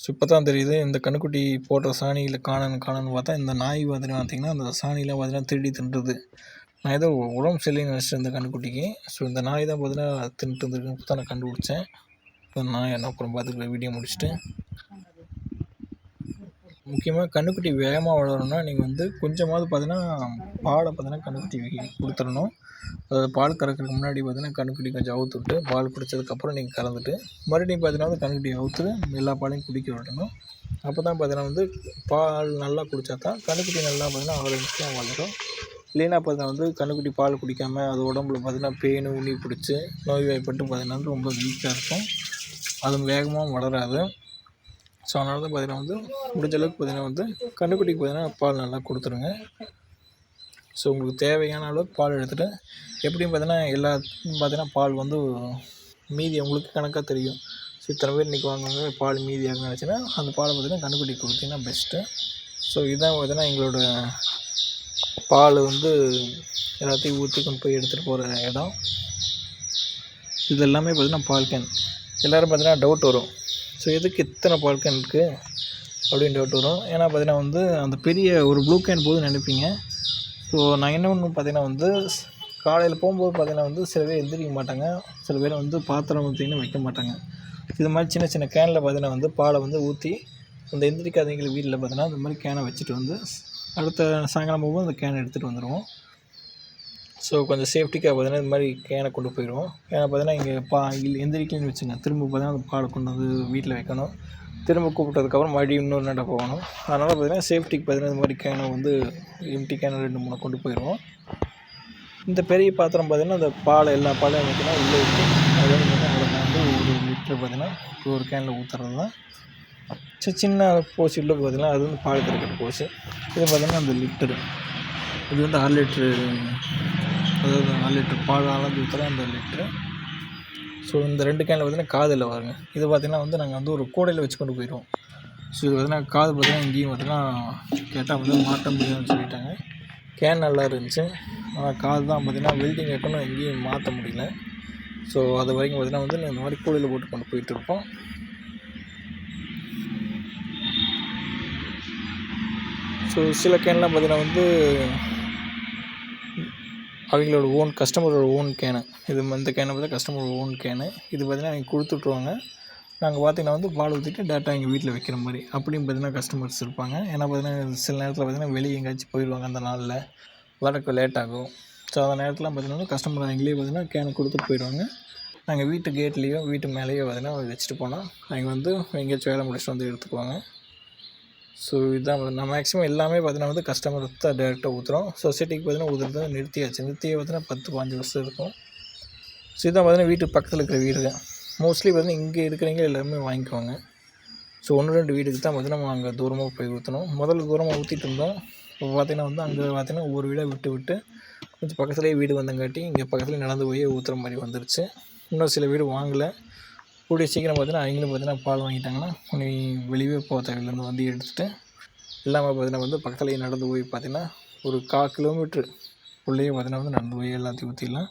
S2: ஸோ இப்போ தான் தெரியுது இந்த கண்ணுக்குட்டி போடுற சாணியில் காணன்னு பார்த்தா இந்த நாய் பார்த்திங்கன்னா அந்த சாணியில் பார்த்திங்கன்னா திருடி தின்றுது. நான் ஏதோ உடம்பு சரியில்லைன்னு நினச்சிட்டு இந்த கண்ணுக்குட்டிக்கு. ஸோ இந்த நாய் தான் பார்த்திங்கன்னா தின்ட்டு இருந்துருக்குன்னு தான் நான் கண்டுபிடிச்சேன். நாய் என்ன அப்புறம் பார்த்துக்கிற வீடியோ முடிச்சுட்டு. முக்கியமாக கண்ணுக்குட்டி வேகமாக வளரணும்னா நீங்கள் வந்து கொஞ்சமாவது பார்த்திங்கன்னா பாலை பார்த்திங்கன்னா கண்ணுக்குட்டி கொடுத்துடணும். அதாவது பால் கறக்கிறதுக்கு முன்னாடி பார்த்திங்கன்னா கண்ணுக்குட்டி கொஞ்சம் அவுத்து விட்டு பால் குடித்ததுக்கப்புறம் நீங்கள் கறந்துட்டு மறுபடியும் பார்த்திங்கன்னா வந்து கண்ணுக்குட்டி அவுத்து எல்லா பாலையும் குடிக்க விடணும். அப்போ தான் பார்த்திங்கன்னா வந்து பால் நல்லா குடித்தா தான் கண்ணுக்குட்டி நல்லா பார்த்திங்கன்னா ஆரோக்கியமாக வளரும். இல்லைன்னா பார்த்தா வந்து கண்ணுக்குட்டி பால் குடிக்காமல் அது உடம்புல பார்த்திங்கன்னா பேனு உண்ணி பிடிச்சி நோய்வாய்ப்பட்டு பார்த்திங்கன்னா வந்து ரொம்ப வீக்காக இருக்கும். அதுவும் வேகமாக வளராது. ஸோ அதனால தான் பார்த்திங்கன்னா வந்து முடிஞ்ச அளவுக்கு பார்த்திங்கன்னா வந்து கண்ணுக்குட்டிக்கு பார்த்திங்கன்னா பால் நல்லா கொடுத்துருங்க. ஸோ உங்களுக்கு தேவையான அளவுக்கு பால் எடுத்துகிட்டு எப்படியும் பார்த்திங்கன்னா பார்த்திங்கன்னா பால் வந்து மீதி உங்களுக்கு கணக்காக தெரியும். ஸோ இத்தனை பேர் இன்றைக்கி வாங்குவாங்க பால் மீதி ஆகுன்னு நினச்சின்னா அந்த பாலை பார்த்திங்கன்னா கண்ணுக்குட்டி கொடுத்தீங்கன்னா பெஸ்ட்டு. ஸோ இதான் பார்த்தீங்கன்னா எங்களோட பால் வந்து எல்லாத்தையும் ஊற்றி கொண்டு போய் எடுத்துகிட்டு போகிற இடம். இது எல்லாமே பார்த்திங்கன்னா பால் கேன். எல்லோரும் பார்த்தீங்கன்னா டவுட் வரும், ஸோ எதுக்கு இத்தனை பால் கேன் இருக்குது அப்படின்னு டவுட் வரும். ஏன்னா பார்த்தீங்கன்னா வந்து அந்த பெரிய ஒரு ப்ளூ கேன் போதுன்னு நினைப்பீங்க. ஸோ நான் என்ன ஒன்று பார்த்தீங்கன்னா வந்து காலையில் போகும்போது பார்த்தீங்கன்னா வந்து சில பேர் எந்திரிக்க மாட்டாங்க, சில பேர் வந்து பாத்திரம் ஊற்றின்னு வைக்க மாட்டாங்க. இது மாதிரி சின்ன சின்ன கேனில் பார்த்தீங்கன்னா வந்து பாலை வந்து ஊற்றி அந்த எந்திரிக்காதவங்க வீட்டில் பார்த்தீங்கன்னா இந்த மாதிரி கேனை வச்சுட்டு வந்து அடுத்த சாயங்காலம் போகும்போது அந்த கேனை எடுத்துகிட்டு வந்துடுவோம். ஸோ கொஞ்சம் சேஃப்டிக்காக பார்த்தீங்கன்னா இது மாதிரி கேனை கொண்டு போயிடுவோம். ஏன்னா பார்த்தீங்கன்னா இங்கே எந்திரிக்கலன்னு வச்சுங்க, திரும்ப பார்த்தீங்கன்னா அந்த பாலை கொண்டு வந்து வீட்டில் வைக்கணும், திரும்ப கூப்பிட்டதுக்கப்புறம் மறுபடியும் இன்னொரு நட போகணும். அதனால் பார்த்தீங்கன்னா சேஃப்டிக்கு பார்த்தீங்கன்னா இந்த மாதிரி கேனை வந்து எம்டி கேனை 2-3 கொண்டு போயிடுவோம். இந்த பெரிய பாத்திரம் பார்த்திங்கன்னா அந்த எல்லா பாலையும் பார்த்திங்கன்னா உள்ளே ஊற்றி அதில் வந்து ஒரு லிட்டர் பார்த்திங்கன்னா ஒரு கேனில் ஊற்றுறது தான். சின்ன போச்சு உள்ள பார்த்திங்கன்னா அது வந்து பால் கறக்கிற போச்சு. இது பார்த்திங்கன்னா அந்த லிட்டரு, இது வந்து 6 லிட்ரு, அதாவது 4 லிட்டர் பால் அளந்து ஊற்றுற அந்த லிட்டரு. ஸோ இந்த 2 கேனில் பார்த்திங்கன்னா காதில் வருங்க. இது பார்த்திங்கன்னா வந்து நாங்கள் வந்து ஒரு கூடையில் வச்சு கொண்டு போயிடுவோம். ஸோ இது பார்த்திங்கன்னா காது பார்த்திங்கன்னா இங்கேயும் பார்த்திங்கன்னா கேட்டால் வந்து மாட்ட முடியும்னு சொல்லிட்டாங்க. கேன் நல்லா இருந்துச்சு, ஆனால் காது தான் பார்த்திங்கன்னா வெல்டிங் வைக்கணும், எங்கேயும் மாற்ற முடியல. ஸோ அது வரைக்கும் பார்த்திங்கன்னா வந்து இந்த மாதிரி கூடையில் போட்டு கொண்டு போயிட்டுருப்போம். ஸோ சில கேன்லாம் பார்த்திங்கன்னா வந்து அவங்களோட கஸ்டமரோட ஓன் கேனு. இந்த கேனை பார்த்தா கஸ்டமரோட ஓன் கேனு. இது பார்த்திங்கன்னா அவங்க கொடுத்துட்ருவாங்க. நாங்கள் பார்த்திங்கன்னா வந்து பால் ஊற்றிட்டு டேரெக்டாக எங்கள் வீட்டில் வைக்கிற மாதிரி அப்படின்னு பார்த்திங்கன்னா கஸ்டமர்ஸ் இருப்பாங்க. ஏன்னா பார்த்திங்கன்னா சில நேரத்தில் பார்த்திங்கன்னா வெளியே எங்கேயாச்சும் போயிடுவாங்க, அந்த நாளில் வரக்கு லேட் ஆகும். ஸோ அந்த நேரத்தில் பார்த்திங்கன்னா கஸ்டமர் அவங்களே பார்த்திங்கன்னா கேனை கொடுத்துட்டு போயிடுவாங்க. நாங்கள் வீட்டு கேட்லேயோ வீட்டு மேலேயோ பார்த்திங்கன்னா வச்சுட்டு போனால் அவங்க வந்து எங்கேயாச்சும் வேலை முடிச்சுட்டு வந்து எடுத்துக்குவாங்க. ஸோ இதுதான் நான் மேக்ஸிமம் எல்லாமே பார்த்திங்கன்னா வந்து கஸ்டமருக்கு தான் டேரெக்டாக ஊற்றுறோம். சொசைட்டிக்கு பார்த்திங்கன்னா ஊற்றுறது நிறுத்தியாச்சு. பார்த்திங்கன்னா 10-15 வருஷம் இருக்கும். ஸோ இதுதான் பார்த்திங்கன்னா வீட்டுக்கு பக்கத்தில் இருக்கிற வீடுங்க. மோஸ்ட்லி பார்த்திங்கன்னா இங்கே இருக்கிறவங்க எல்லாருமே வாங்கிக்குவாங்க. ஸோ 1-2 வீட்டுக்கு தான் பார்த்திங்கன்னா நம்ம அங்கே தூரமாக போய் ஊற்றணும். முதல்ல தூரமாக ஊற்றிட்டு இருந்தோம். இப்போ பார்த்திங்கன்னா வந்து அங்கே பார்த்திங்கன்னா ஒவ்வொரு வீடாக விட்டு கொஞ்சம் பக்கத்துலேயே வீடு வந்தங்காட்டி இங்கே பக்கத்துலேயே நடந்து போய் ஊற்றுற மாதிரி வந்துருச்சு. இன்னும் சில வீடு வாங்கலை. கூடிய சீக்கிரம் பார்த்திங்கன்னா அவங்களும் பார்த்திங்கன்னா பால் வாங்கிட்டாங்கன்னா நீ வெளியே போக தேவையில்லைருந்து வந்து எடுத்துகிட்டு எல்லாமே பார்த்திங்கன்னா வந்து பக்கத்துலேயே நடந்து போய் பார்த்திங்கன்னா ஒரு 1/4 கிலோமீட்ரு உள்ளேயே பார்த்திங்கன்னா வந்து நடந்து போய் எல்லாத்தையும் ஊற்றிடலாம்.